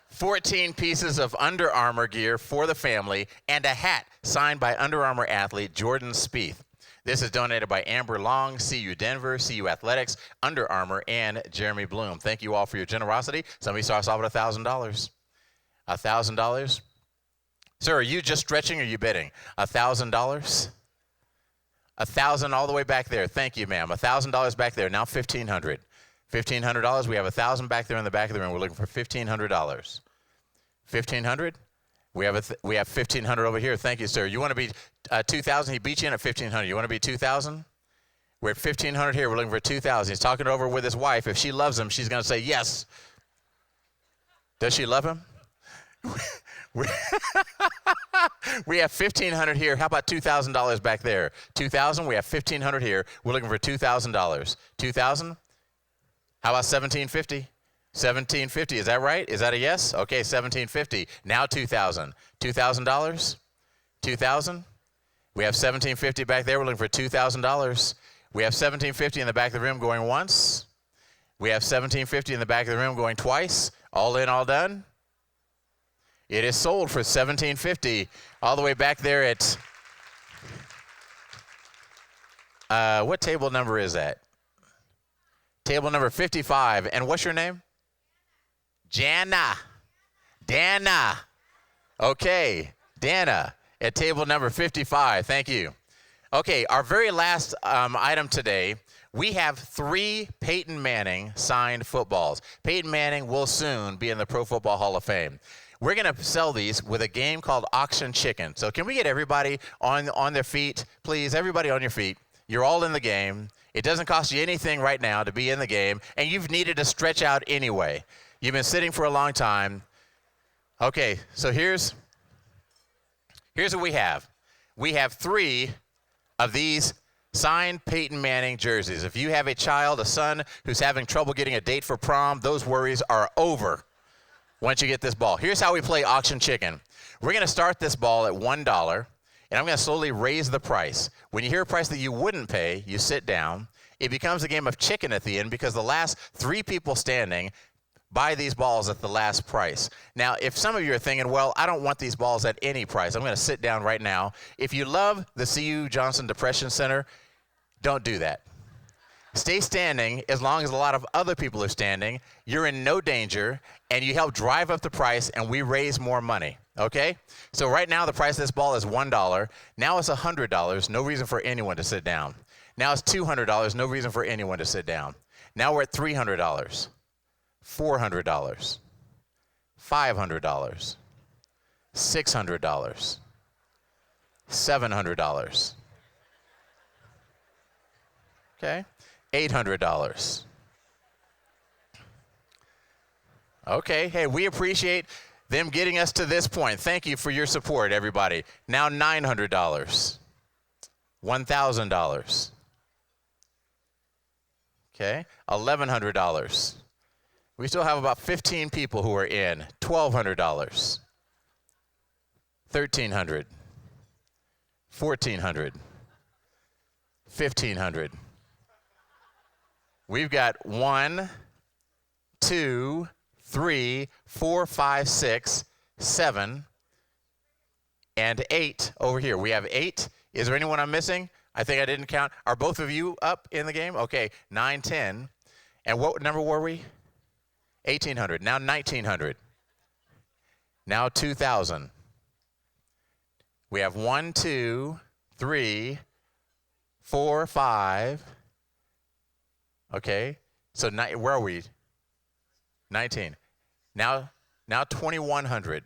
14 pieces of Under Armour gear for the family and a hat signed by Under Armour athlete Jordan Spieth. This is donated by Amber Long, CU Denver, CU Athletics, Under Armour, and Jeremy Bloom. Thank you all for your generosity. Somebody starts off with $1,000. $1,000. Sir, are you just stretching or are you bidding? $1,000. $1,000 all the way back there. Thank you, ma'am. $1,000 back there. Now $1,500. $1,500. We have $1,000 back there in the back of the room. We're looking for $1,500. $1,500. We have $1,500 over here. Thank you, sir. You want to be 2,000? He beat you in at 1,500. You want to be 2,000? We're at 1,500 here. We're looking for 2,000. He's talking it over with his wife. If she loves him, she's going to say yes. Does she love him? We have $1,500 here. How about $2,000 back there? 2,000. We have $1,500 here. We're looking for $2,000. 2,000. How about $1,750? $1,750, is that right? Is that a yes? Okay, $1,750. Now $2,000. $2,000? $2,000? We have $1,750 back there. We're looking for $2,000. We have $1,750 in the back of the room going once. We have $1,750 in the back of the room going twice. All in, all done. It is sold for $1,750. All the way back there at, what table number is that? Table number 55. And what's your name? Dana. Okay, Dana at table number 55. Thank you. Okay, our very last item today, we have 3 Peyton Manning signed footballs. Peyton Manning will soon be in the Pro Football Hall of Fame. We're going to sell these with a game called Auction Chicken. So can we get everybody on their feet? Please, everybody on your feet. You're all in the game. It doesn't cost you anything right now to be in the game, and you've needed to stretch out anyway. You've been sitting for a long time. Okay, so here's what we have. We have 3 of these signed Peyton Manning jerseys. If you have a child, a son, who's having trouble getting a date for prom, those worries are over once you get this ball. Here's how we play Auction Chicken. We're going to start this ball at $1. And I'm going to slowly raise the price. When you hear a price that you wouldn't pay, you sit down. It becomes a game of chicken at the end because the last 3 people standing buy these balls at the last price. Now, if some of you are thinking, well, I don't want these balls at any price, I'm going to sit down right now. If you love the CU Johnson Depression Center, don't do that. Stay standing as long as a lot of other people are standing. You're in no danger, and you help drive up the price, and we raise more money. Okay? So right now the price of this ball is $1. Now it's $100. No reason for anyone to sit down. Now it's $200. No reason for anyone to sit down. Now we're at $300. $400. $500. $600. $700. Okay, $800. Okay, hey, we appreciate them getting us to this point. Thank you for your support, everybody. Now $900, $1,000. Okay, $1,100. We still have about 15 people who are in. $1,200, $1,300, $1,400, $1,500. We've got 1, 2, 3, 4, 5, 6, 7, and 8 over here. We have 8. Is there anyone I'm missing? I think I didn't count. Are both of you up in the game? Okay, 9, 10. And what number were we? 1,800. Now 1,900. Now 2,000. We have 1, 2, 3, 4, 5. Okay, so where are we? 19. Now 2,100.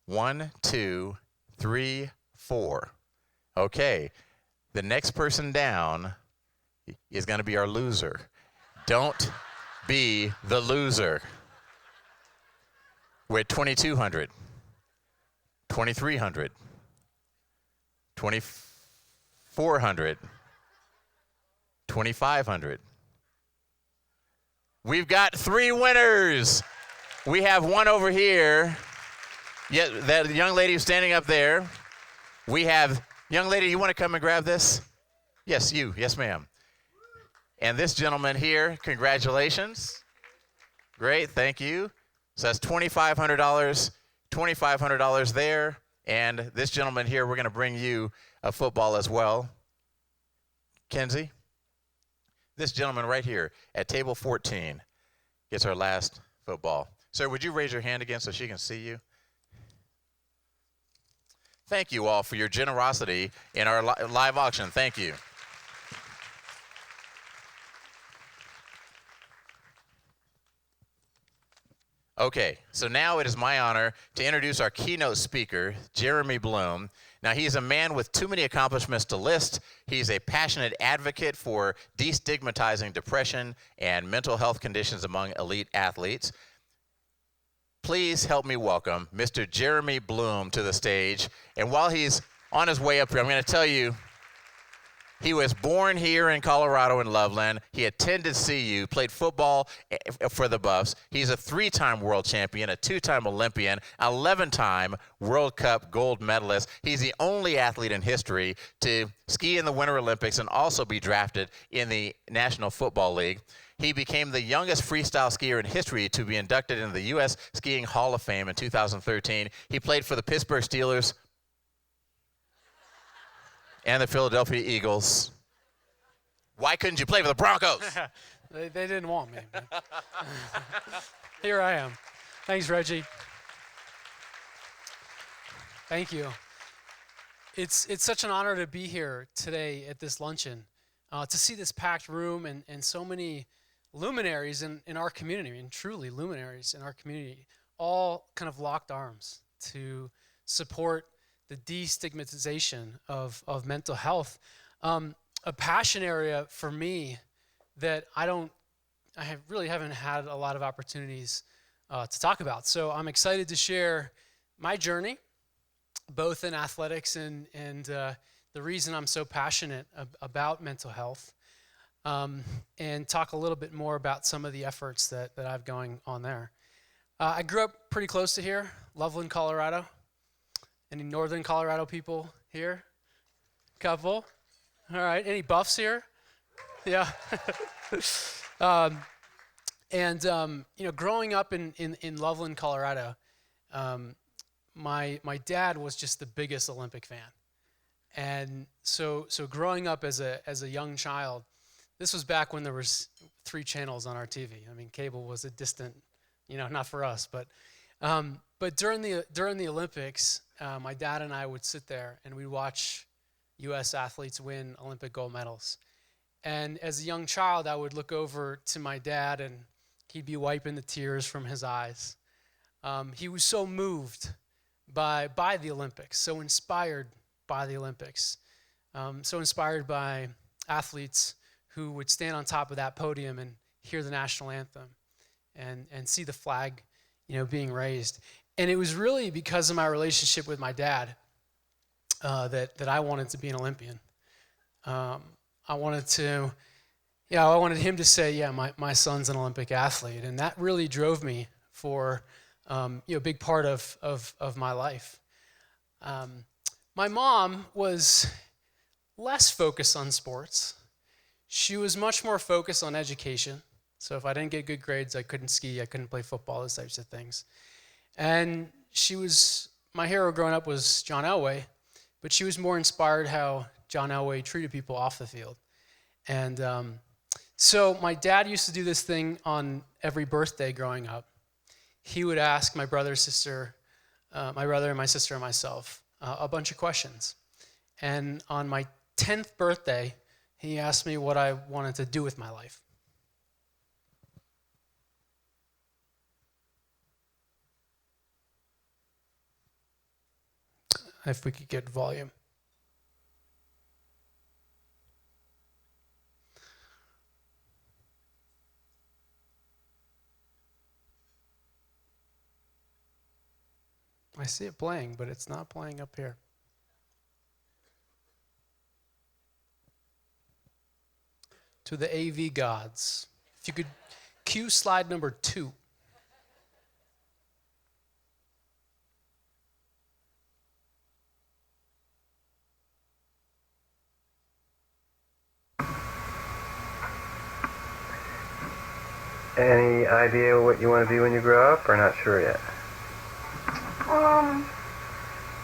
1, 2, 3, 4. Okay, the next person down is going to be our loser. Don't be the loser. We're at 2,200, 2,300, 2,400, 2,500. We've got 3 winners. We have one over here. Yeah, that young lady who's standing up there. We have, young lady, you want to come and grab this? Yes, you. Yes, ma'am. And this gentleman here, congratulations. Great, thank you. So that's $2,500, $2,500 there. And this gentleman here, we're going to bring you a football as well. Kenzie? This gentleman right here at table 14 gets our last football. Sir, would you raise your hand again so she can see you? Thank you all for your generosity in our live auction. Thank you. Okay, so now it is my honor to introduce our keynote speaker, Jeremy Bloom. Now, he's a man with too many accomplishments to list. He's a passionate advocate for destigmatizing depression and mental health conditions among elite athletes. Please help me welcome Mr. Jeremy Bloom to the stage. And while he's on his way up here, I'm going to tell you, he was born here in Colorado in Loveland. He attended CU, played football for the Buffs. He's a 3-time world champion, a 2-time Olympian, 11-time World Cup gold medalist. He's the only athlete in history to ski in the Winter Olympics and also be drafted in the National Football League. He became the youngest freestyle skier in history to be inducted into the U.S. Skiing Hall of Fame in 2013. He played for the Pittsburgh Steelers and the Philadelphia Eagles. Why couldn't you play for the Broncos? They didn't want me. Here I am. Thanks, Reggie. Thank you. It's such an honor to be here today at this luncheon, to see this packed room and so many luminaries in our community, and truly luminaries in our community, all kind of locked arms to support the destigmatization of mental health. A passion area for me that really haven't had a lot of opportunities to talk about. So I'm excited to share my journey, both in athletics and the reason I'm so passionate about mental health, and talk a little bit more about some of the efforts that I have going on there. I grew up pretty close to here, Loveland, Colorado. Any northern Colorado people here? Couple? All right. Any Buffs here? Yeah. Growing up in Loveland, Colorado, my dad was just the biggest Olympic fan. And so growing up as a young child, this was back when there was 3 channels on our TV. I mean, cable was a distant, not for us, but during the Olympics, my dad and I would sit there and we'd watch U.S. athletes win Olympic gold medals. And as a young child, I would look over to my dad and he'd be wiping the tears from his eyes. He was so moved by the Olympics, so inspired by the Olympics, so inspired by athletes who would stand on top of that podium and hear the national anthem and see the flag, being raised. And it was really because of my relationship with my dad that I wanted to be an Olympian. I wanted him to say, yeah, my son's an Olympic athlete. And that really drove me for a big part of my life. My mom was less focused on sports. She was much more focused on education. So if I didn't get good grades, I couldn't ski, I couldn't play football, those types of things. And my hero growing up was John Elway, but she was more inspired how John Elway treated people off the field. And so my dad used to do this thing on every birthday growing up. He would ask my brother and my sister and myself a bunch of questions. And on my 10th birthday, he asked me what I wanted to do with my life. If we could get volume. I see it playing, but it's not playing up here. To the AV gods. If you could cue slide number 2. Any idea what you want to be when you grow up, or not sure yet?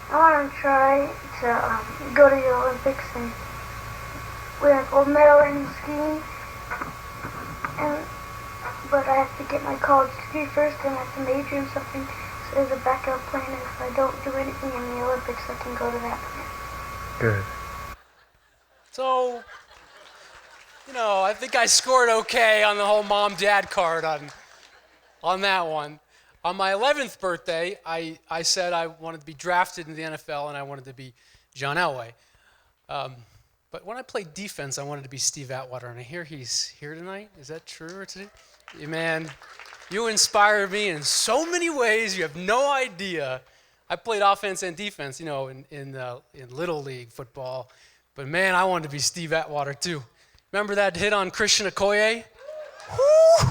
I want to try to go to the Olympics and win a gold medal in skiing. But I have to get my college degree first, and I have to major in something. So there's a backup plan. If I don't do anything in the Olympics, I can go to that plan. Good. So, I think I scored okay on the whole mom-dad card on that one. On my 11th birthday, I said I wanted to be drafted in the NFL and I wanted to be John Elway. But when I played defense, I wanted to be Steve Atwater, and I hear he's here tonight. Is that true or today? Man, you inspired me in so many ways. You have no idea. I played offense and defense, in Little League football. But man, I wanted to be Steve Atwater too. Remember that hit on Christian Okoye? Woo!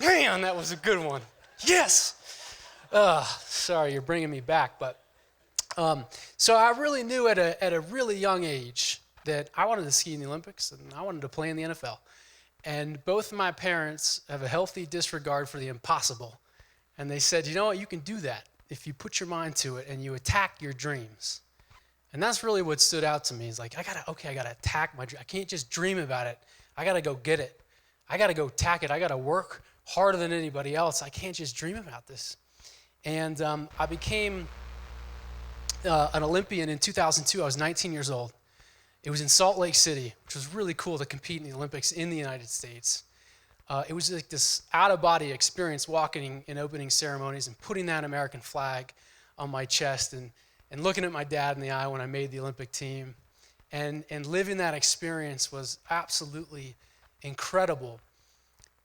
Man, that was a good one. Yes! Sorry, you're bringing me back. But so I really knew at a really young age that I wanted to ski in the Olympics and I wanted to play in the NFL. And both of my parents have a healthy disregard for the impossible. And they said, you know what, you can do that if you put your mind to it and you attack your dreams. And that's really what stood out to me. Is like, I gotta attack my dream. I can't just dream about it. I gotta go get it. I gotta go attack it. I gotta work harder than anybody else. I can't just dream about this. And I became an Olympian in 2002. I was 19 years old. It was in Salt Lake City, which was really cool to compete in the Olympics in the United States. It was like this out-of-body experience walking in opening ceremonies and putting that American flag on my chest and looking at my dad in the eye when I made the Olympic team. And living that experience was absolutely incredible.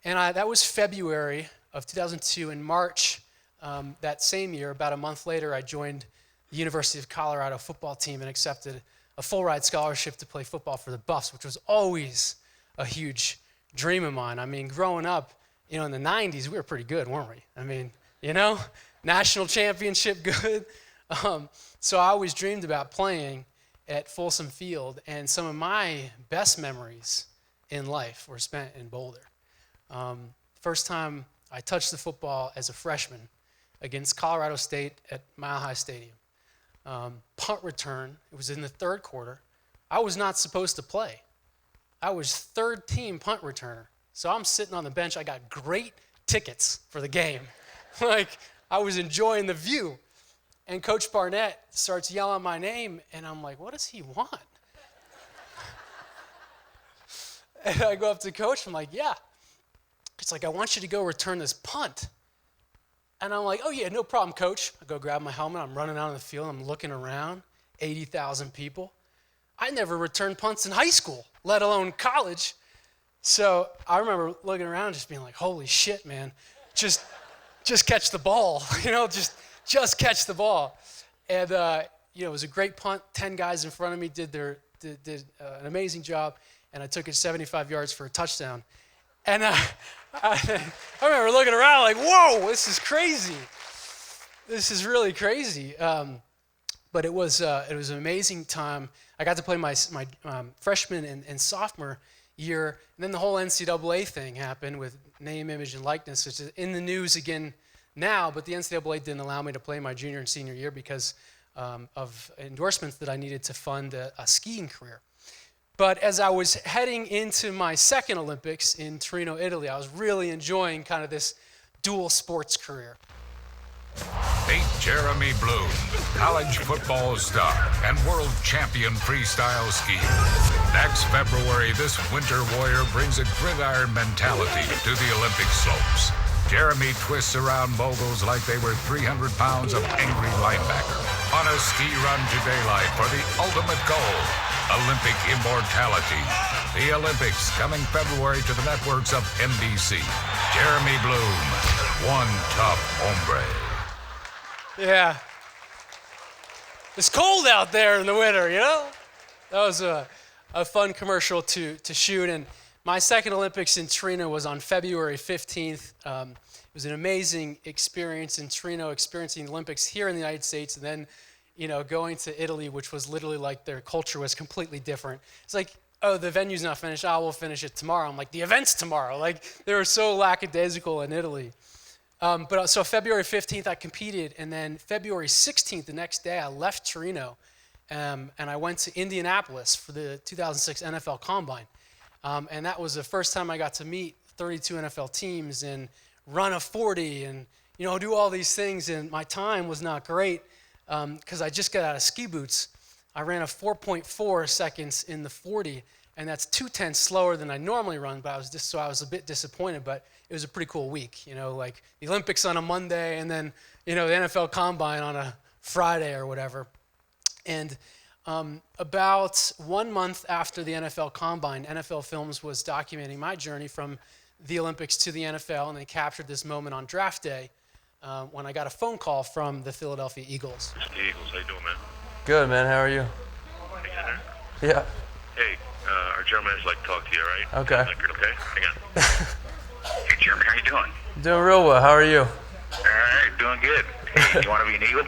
And that was February of 2002. In March that same year, about a month later, I joined the University of Colorado football team and accepted a full-ride scholarship to play football for the Buffs, which was always a huge dream of mine. I mean, growing up, in the 90s, we were pretty good, weren't we? I mean, national championship good. So I always dreamed about playing at Folsom Field, and some of my best memories in life were spent in Boulder. First time I touched the football as a freshman against Colorado State at Mile High Stadium. Punt return, it was in the third quarter. I was not supposed to play. I was third team punt returner. So I'm sitting on the bench. I got great tickets for the game. I was enjoying the view. And Coach Barnett starts yelling my name, and I'm like, what does he want? And I go up to Coach, I'm like, yeah. It's like, I want you to go return this punt. And I'm like, oh yeah, no problem, coach. I go grab my helmet, I'm running out on the field, I'm looking around, 80,000 people. I never returned punts in high school, let alone college. So I remember looking around just being like, holy shit, man, just catch the ball, just catch the ball. And it was a great punt. 10 guys in front of me did an amazing job, and I took it 75 yards for a touchdown. And I remember looking around like, whoa, this is crazy. This is really crazy. But it was an amazing time. I got to play my freshman and sophomore year, and then the whole NCAA thing happened with name, image, and likeness, which is in the news again now, but the NCAA didn't allow me to play my junior and senior year because of endorsements that I needed to fund a skiing career. But as I was heading into my second Olympics in Torino, Italy, I was really enjoying kind of this dual sports career. Meet Jeremy Bloom, college football star and world champion freestyle skier. Next February, this winter warrior brings a gridiron mentality to the Olympic slopes. Jeremy twists around moguls like they were 300 pounds of angry linebacker on a ski run to daylight for the ultimate goal, Olympic immortality. The Olympics coming February to the networks of NBC. Jeremy Bloom, one tough hombre. Yeah. It's cold out there in the winter, That was a fun commercial to shoot. And my second Olympics in Torino was on February 15th. It was an amazing experience in Torino, experiencing the Olympics here in the United States, and then, going to Italy, which was literally like their culture was completely different. It's like, oh, the venue's not finished. We'll finish it tomorrow. I'm like, the event's tomorrow. Like, they were so lackadaisical in Italy. So February 15th, I competed, and then February 16th, the next day, I left Torino, and I went to Indianapolis for the 2006 NFL Combine. And that was the first time I got to meet 32 NFL teams and run a 40 and, do all these things. And my time was not great because I just got out of ski boots. I ran a 4.4 seconds in the 40, and that's 2/10 slower than I normally run, but I was a bit disappointed, but it was a pretty cool week, like the Olympics on a Monday and then, the NFL Combine on a Friday or whatever. And about 1 month after the NFL Combine, NFL Films was documenting my journey from the Olympics to the NFL, and they captured this moment on draft day when I got a phone call from the Philadelphia Eagles. It's the Eagles. How you doing, man? Good, man. How are you? Hey, Tanner. Yeah. Hey, our general manager'd like to talk to you, all right? Okay. Okay? Hang on. Hey, Jeremy, how you doing? Doing real well. How are you? All right, doing good. Hey, you want to be an Eagle?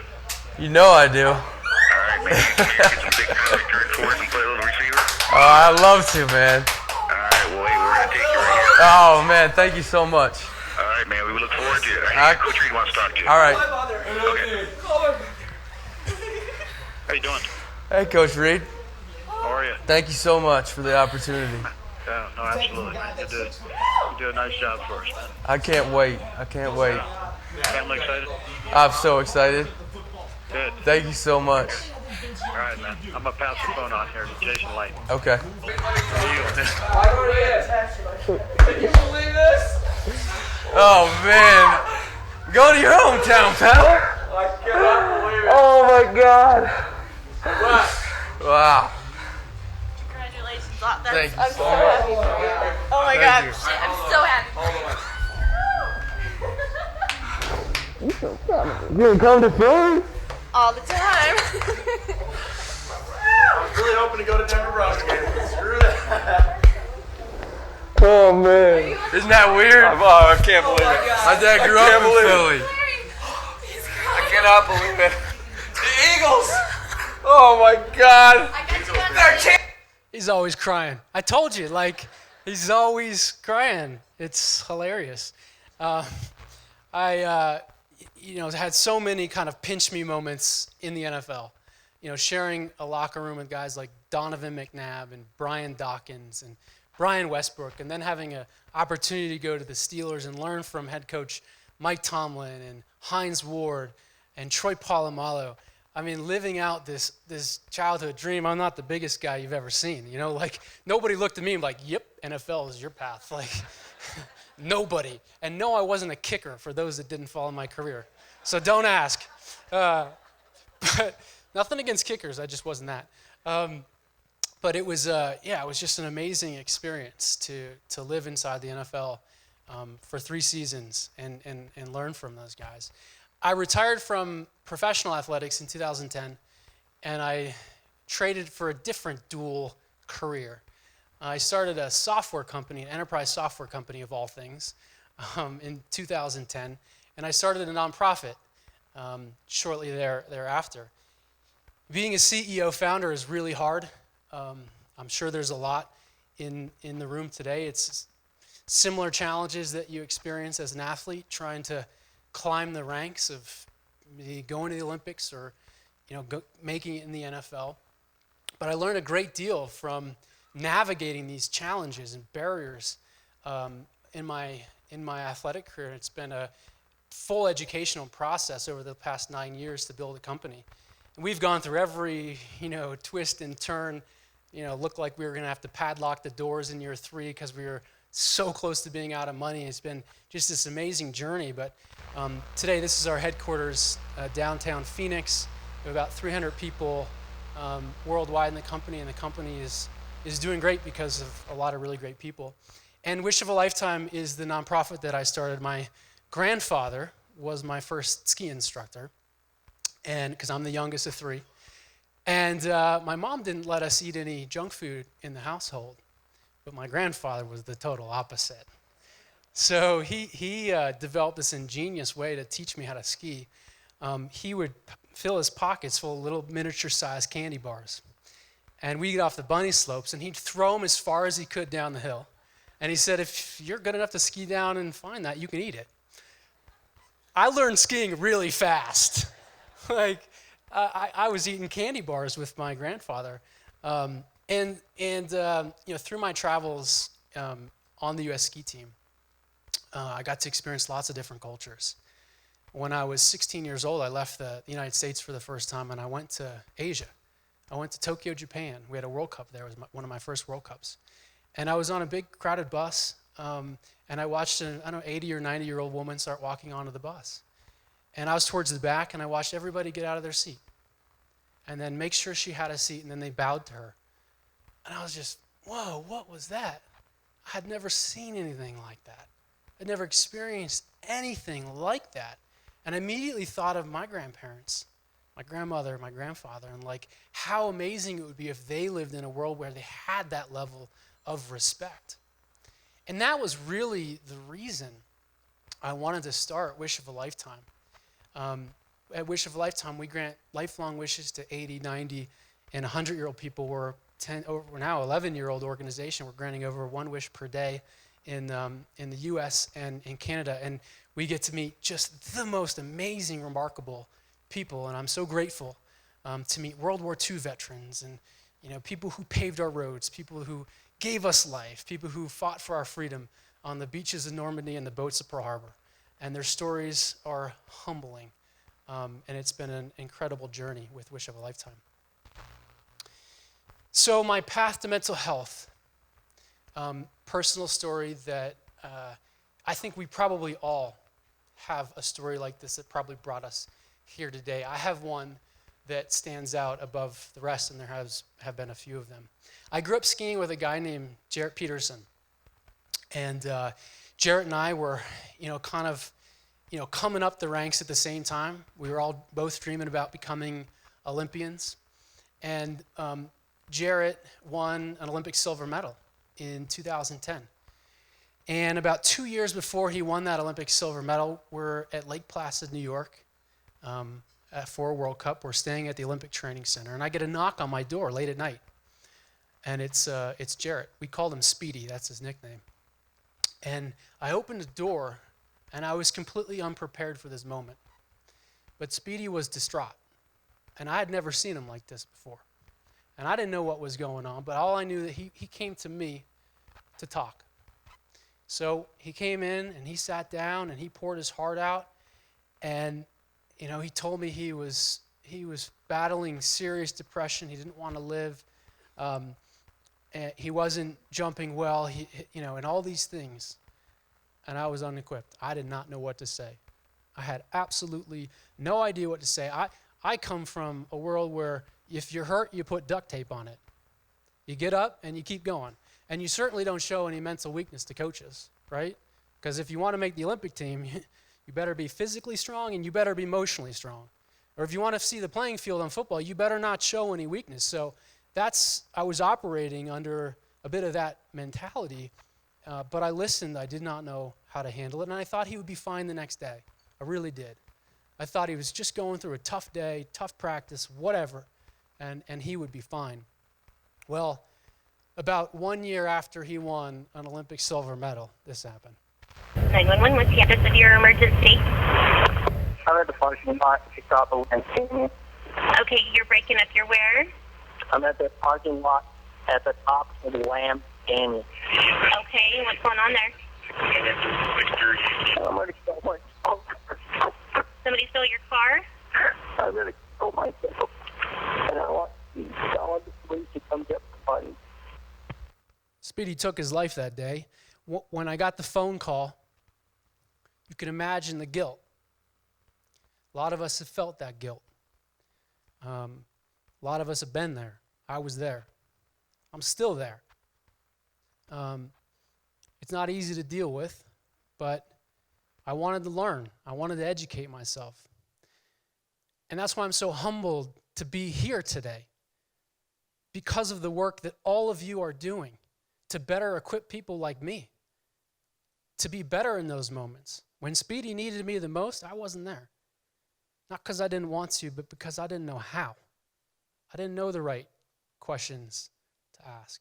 You know I do. All right, man. You come here, get some big return for us and play a little receiver? Oh, I'd love to, man. All right, well, hey, we're going to take you right here. Oh, man. Thank you so much. All right, man. We look forward to it. Hey, Coach Reed wants to talk to you. All right. Okay. How you doing? Hey, Coach Reed. How are you? Thank you so much for the opportunity. Yeah, no, absolutely, man. You did a nice job for us, man. I can't wait. Family excited? I'm so excited. Good. Thank you so much. All right, man. I'm going to pass the phone on here to Jason Light. Okay. Can you believe this? Oh, man. Go to your hometown, pal. I cannot believe it. Oh, my God. Wow. Congratulations. Thank you I'm so so much. happy for you. Oh my Thank God. you. I'm so happy for you. You gonna come to Philly? All the time. I was really hoping to go to Denver Broncos game. Screw that. Oh, man. Isn't that weird? I can't believe it. My dad grew up in Philly. I cannot believe it. The Eagles. Oh my God. He's always crying. I told you, he's always crying. It's hilarious. I had so many kind of pinch me moments in the NFL. Sharing a locker room with guys like Donovan McNabb and Brian Dawkins and Brian Westbrook, and then having an opportunity to go to the Steelers and learn from head coach Mike Tomlin and Hines Ward and Troy Polamalu. I mean, living out this childhood dream. I'm not the biggest guy you've ever seen. Nobody looked at me and like, yep, NFL is your path. Nobody. And no, I wasn't a kicker for those that didn't follow my career. So don't ask. But nothing against kickers, I just wasn't that. But it was, it was just an amazing experience to live inside the NFL for 3 seasons and learn from those guys. I retired from professional athletics in 2010, and I traded for a different dual career. I started a software company, an enterprise software company of all things, in 2010, and I started a nonprofit shortly thereafter. Being a CEO founder is really hard. I'm sure there's a lot in the room today. It's similar challenges that you experience as an athlete, trying to climb the ranks of going to the Olympics or making it in the NFL. But I learned a great deal from navigating these challenges and barriers in my athletic career. It's been a full educational process over the past 9 years to build a company. And we've gone through every twist and turn. Looked like we were going to have to padlock the doors in year 3 because we were so close to being out of money. It's been just this amazing journey. But today, this is our headquarters, downtown Phoenix. We have about 300 people worldwide in the company, and the company is doing great because of a lot of really great people. And Wish of a Lifetime is the nonprofit that I started. My grandfather was my first ski instructor, and because I'm the youngest of 3. And my mom didn't let us eat any junk food in the household, but my grandfather was the total opposite. So he developed this ingenious way to teach me how to ski. He would fill his pockets full of little miniature-sized candy bars. And we'd get off the bunny slopes, and he'd throw them as far as he could down the hill. And he said, if you're good enough to ski down and find that, you can eat it. I learned skiing really fast. I was eating candy bars with my grandfather. Through my travels on the U.S. ski team, I got to experience lots of different cultures. When I was 16 years old, I left the United States for the first time, and I went to Asia. I went to Tokyo, Japan. We had a World Cup there. It was one of my first World Cups. And I was on a big crowded bus, and I watched an 80 or 90-year-old woman start walking onto the bus. And I was towards the back, and I watched everybody get out of their seat and then make sure she had a seat, and then they bowed to her. And I was just, whoa, what was that? I had never seen anything like that. I'd never experienced anything like that. And I immediately thought of my grandparents, my grandmother, my grandfather, and how amazing it would be if they lived in a world where they had that level of respect. And that was really the reason I wanted to start Wish of a Lifetime. At Wish of a Lifetime, we grant lifelong wishes to 80, 90, and 100-year-old people. We're now an 11-year-old organization. We're granting over 1 wish per day in the U.S. and in Canada. And we get to meet just the most amazing, remarkable people. And I'm so grateful to meet World War II veterans and people who paved our roads, people who gave us life, people who fought for our freedom on the beaches of Normandy and the boats of Pearl Harbor. And their stories are humbling. And it's been an incredible journey with Wish of a Lifetime. So my path to mental health, personal story that I think we probably all have a story like this that probably brought us here today. I have one that stands out above the rest, and there have been a few of them. I grew up skiing with a guy named Jarrett Peterson. And Jarrett and I were, coming up the ranks at the same time. We were all both dreaming about becoming Olympians. And Jarrett won an Olympic silver medal in 2010. And about 2 years before he won that Olympic silver medal, we're at Lake Placid, New York, for a World Cup. We're staying at the Olympic Training Center, and I get a knock on my door late at night. And it's Jarrett. We called him Speedy. That's his nickname. And I opened the door, and I was completely unprepared for this moment. But Speedy was distraught, and I had never seen him like this before. And I didn't know what was going on, but all I knew that he came to me to talk. So he came in, and he sat down, and he poured his heart out. And, he told me he was battling serious depression. He didn't want to live. And he wasn't jumping well, and all these things. and I was unequipped. I did not know what to say. I had absolutely no idea what to say. I come from a world where if you're hurt, you put duct tape on it. You get up and you keep going. And you certainly don't show any mental weakness to coaches, right? Because if you want to make the Olympic team, you better be physically strong and you better be emotionally strong. Or if you want to see the playing field on football, you better not show any weakness. So I was operating under a bit of that mentality, but I listened. I did not know how to handle it, and I thought he would be fine the next day. I really did. I thought he was just going through a tough day, tough practice, whatever, and he would be fine. Well, about 1 year after he won an Olympic silver medal, this happened. 911, what's the address of your emergency? I'm at the parking lot to stop a Lamb. Okay, you're breaking up. You're where? I'm at the parking lot at the top of the Lamb Canyon. Okay, what's going on there? I'm ready to stole my car. Somebody stole your car? I'm ready to stole myself. And I want the police to come get the money. Speedy took his life that day. When I got the phone call, you can imagine the guilt. A lot of us have felt that guilt. A lot of us have been there. I was there. I'm still there. It's not easy to deal with, but I wanted to learn. I wanted to educate myself. And that's why I'm so humbled to be here today, because of the work that all of you are doing to better equip people like me to be better in those moments. When Speedy needed me the most, I wasn't there. Not because I didn't want to, but because I didn't know how. I didn't know the right questions to ask.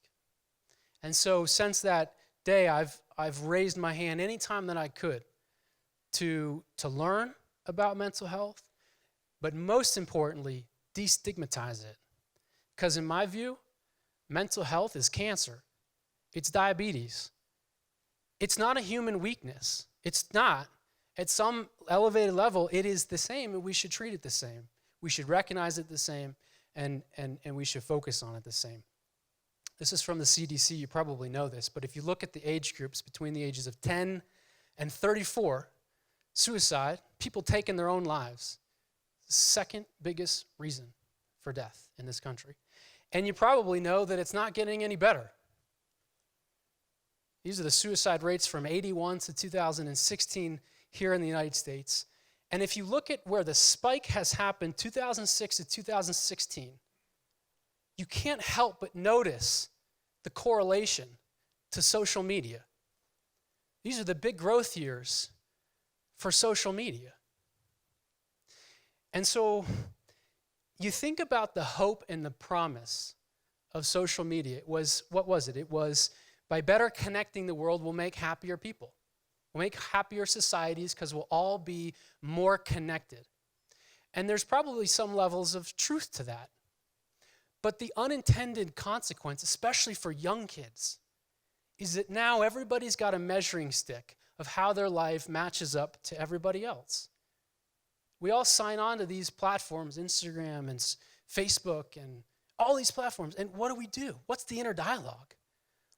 And so since that day, I've raised my hand anytime that I could to learn about mental health, but most importantly, destigmatize it. Because in my view, mental health is cancer. It's diabetes. It's not a human weakness. It's not. At some elevated level, it is the same, and we should treat it the same. We should recognize it the same, and we should focus on it the same. This is from the CDC. You probably know this, but if you look at the age groups between the ages of 10 and 34, suicide, people taking their own lives, the second biggest reason for death in this country. And you probably know that it's not getting any better. These are the suicide rates from 81 to 2016 here in the United States. And if you look at where the spike has happened, 2006 to 2016, you can't help but notice the correlation to social media. These are the big growth years for social media. And so you think about the hope and the promise of social media. What was it? It was, by better connecting the world, we'll make happier people. We'll make happier societies because we'll all be more connected. And there's probably some levels of truth to that. But the unintended consequence, especially for young kids, is that now everybody's got a measuring stick of how their life matches up to everybody else. We all sign on to these platforms, Instagram and Facebook and all these platforms. And what do? What's the inner dialogue?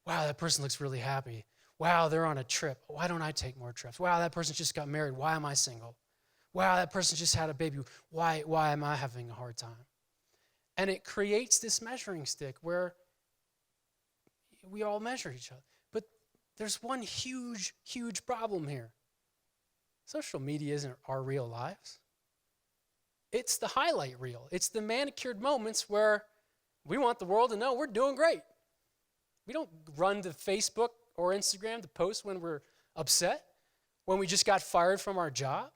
Wow, that person looks really happy. Wow, they're on a trip. Why don't I take more trips? Wow, that person just got married. Why am I single? Wow, that person just had a baby. Why am I having a hard time? And it creates this measuring stick where we all measure each other. But there's one huge, huge problem here. Social media isn't our real lives. It's the highlight reel. It's the manicured moments where we want the world to know we're doing great. We don't run to Facebook or Instagram to post when we're upset, when we just got fired from our job.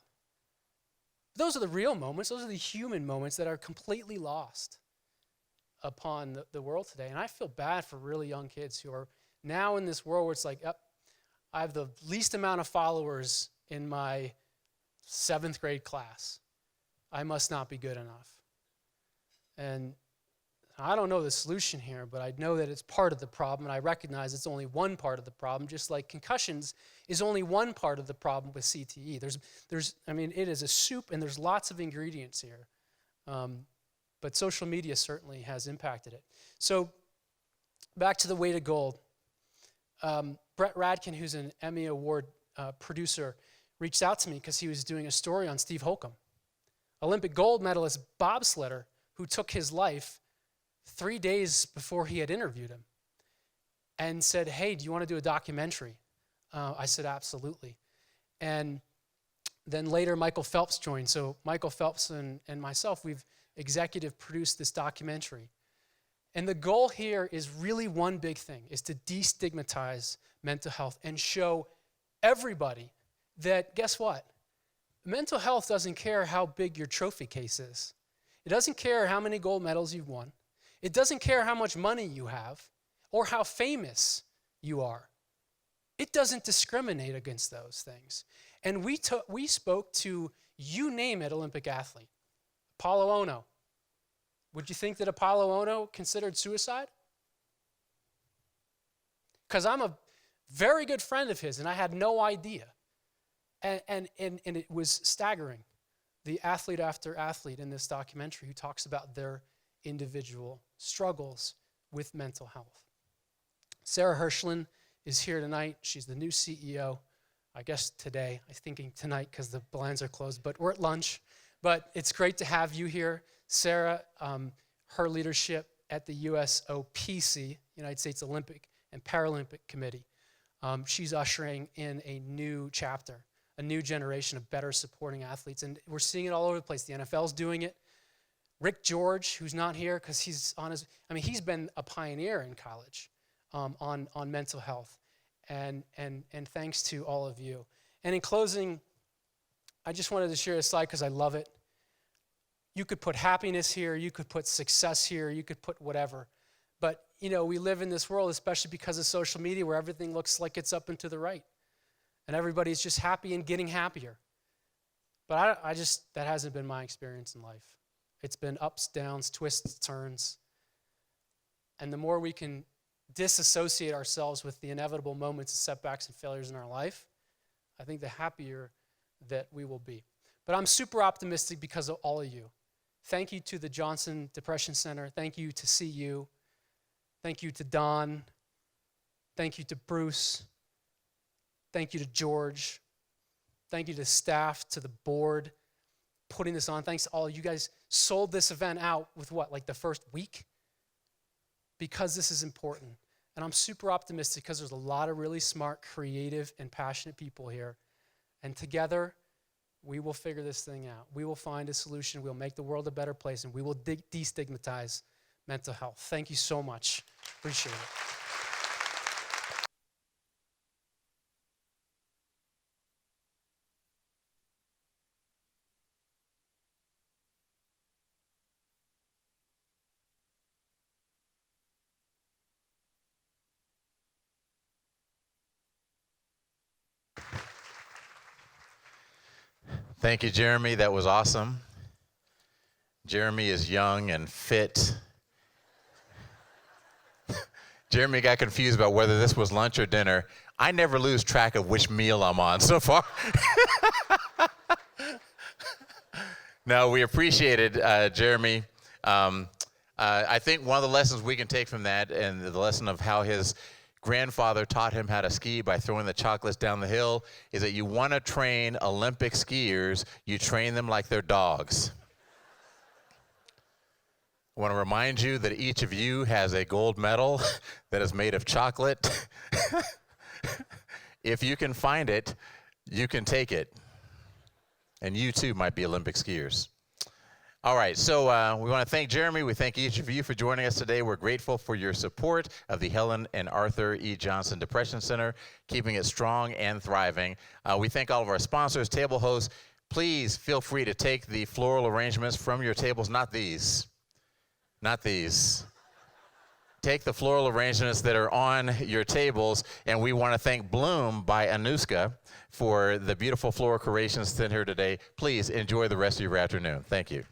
Those are the real moments. Those are the human moments that are completely lost upon the world today. And I feel bad for really young kids who are now in this world where it's like, I have the least amount of followers in my 7th grade class. I must not be good enough. And I don't know the solution here, but I know that it's part of the problem, and I recognize it's only one part of the problem, just like concussions is only one part of the problem with CTE. It is a soup, and there's lots of ingredients here. But social media certainly has impacted it. So back to the Weight of Gold. Brett Radkin, who's an Emmy Award producer, reached out to me because he was doing a story on Steve Holcomb, Olympic gold medalist bobsledder who took his life 3 days before he had interviewed him, and said, hey, do you want to do a documentary? I said, absolutely. And then later Michael Phelps joined. So Michael Phelps and myself, we've executive produced this documentary. And the goal here is really one big thing, is to destigmatize mental health and show everybody that, guess what? Mental health doesn't care how big your trophy case is. It doesn't care how many gold medals you've won. It doesn't care how much money you have or how famous you are. It doesn't discriminate against those things. And we spoke to, you name it, Olympic athlete. Apollo Ono. Would you think that Apollo Ono considered suicide? Because I'm a very good friend of his, and I had no idea. And it was staggering. The athlete after athlete in this documentary who talks about their individual struggles with mental health. Sarah Hirschland is here tonight. She's the new CEO, I guess today. I'm thinking tonight because the blinds are closed, but we're at lunch. But it's great to have you here. Sarah, her leadership at the USOPC, United States Olympic and Paralympic Committee, she's ushering in a new chapter, a new generation of better supporting athletes. And we're seeing it all over the place. The NFL's doing it. Rick George, who's not here because he's been a pioneer in college on mental health. And thanks to all of you. And in closing, I just wanted to share a slide because I love it. You could put happiness here, you could put success here, you could put whatever. But, we live in this world, especially because of social media, where everything looks like it's up and to the right. And everybody's just happy and getting happier. But that hasn't been my experience in life. It's been ups, downs, twists, turns. And the more we can disassociate ourselves with the inevitable moments of setbacks and failures in our life, I think the happier that we will be. But I'm super optimistic because of all of you. Thank you to the Johnson Depression Center. Thank you to CU. Thank you to Don. Thank you to Bruce. Thank you to George. Thank you to staff, to the board, putting this on. Thanks to all you guys. Sold this event out with what, like the first week? Because this is important. And I'm super optimistic because there's a lot of really smart, creative, and passionate people here. And together, we will figure this thing out. We will find a solution. We'll make the world a better place, and we will destigmatize mental health. Thank you so much. Appreciate it. Thank you, Jeremy. That was awesome. Jeremy is young and fit. Jeremy got confused about whether this was lunch or dinner. I never lose track of which meal I'm on so far. No, we appreciated Jeremy. I think one of the lessons we can take from that, and the lesson of how his grandfather taught him how to ski by throwing the chocolates down the hill, is that you want to train Olympic skiers, you train them like they're dogs. I want to remind you that each of you has a gold medal that is made of chocolate. If you can find it, you can take it. And you too might be Olympic skiers. All right, so we want to thank Jeremy. We thank each of you for joining us today. We're grateful for your support of the Helen and Arthur E. Johnson Depression Center, keeping it strong and thriving. We thank all of our sponsors, table hosts. Please feel free to take the floral arrangements from your tables, not these. Not these. Take the floral arrangements that are on your tables, and we want to thank Bloom by Anuska for the beautiful floral creations sent here today. Please enjoy the rest of your afternoon. Thank you.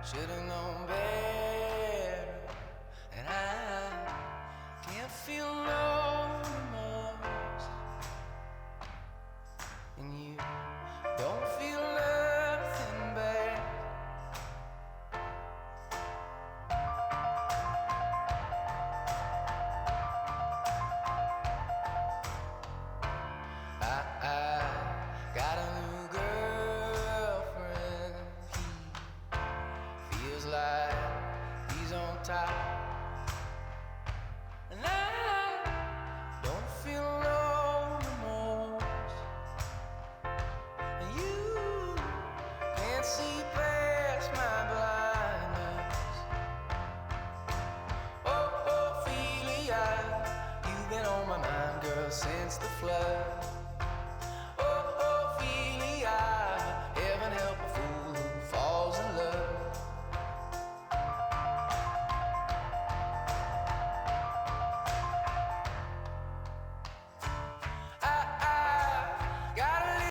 Should've known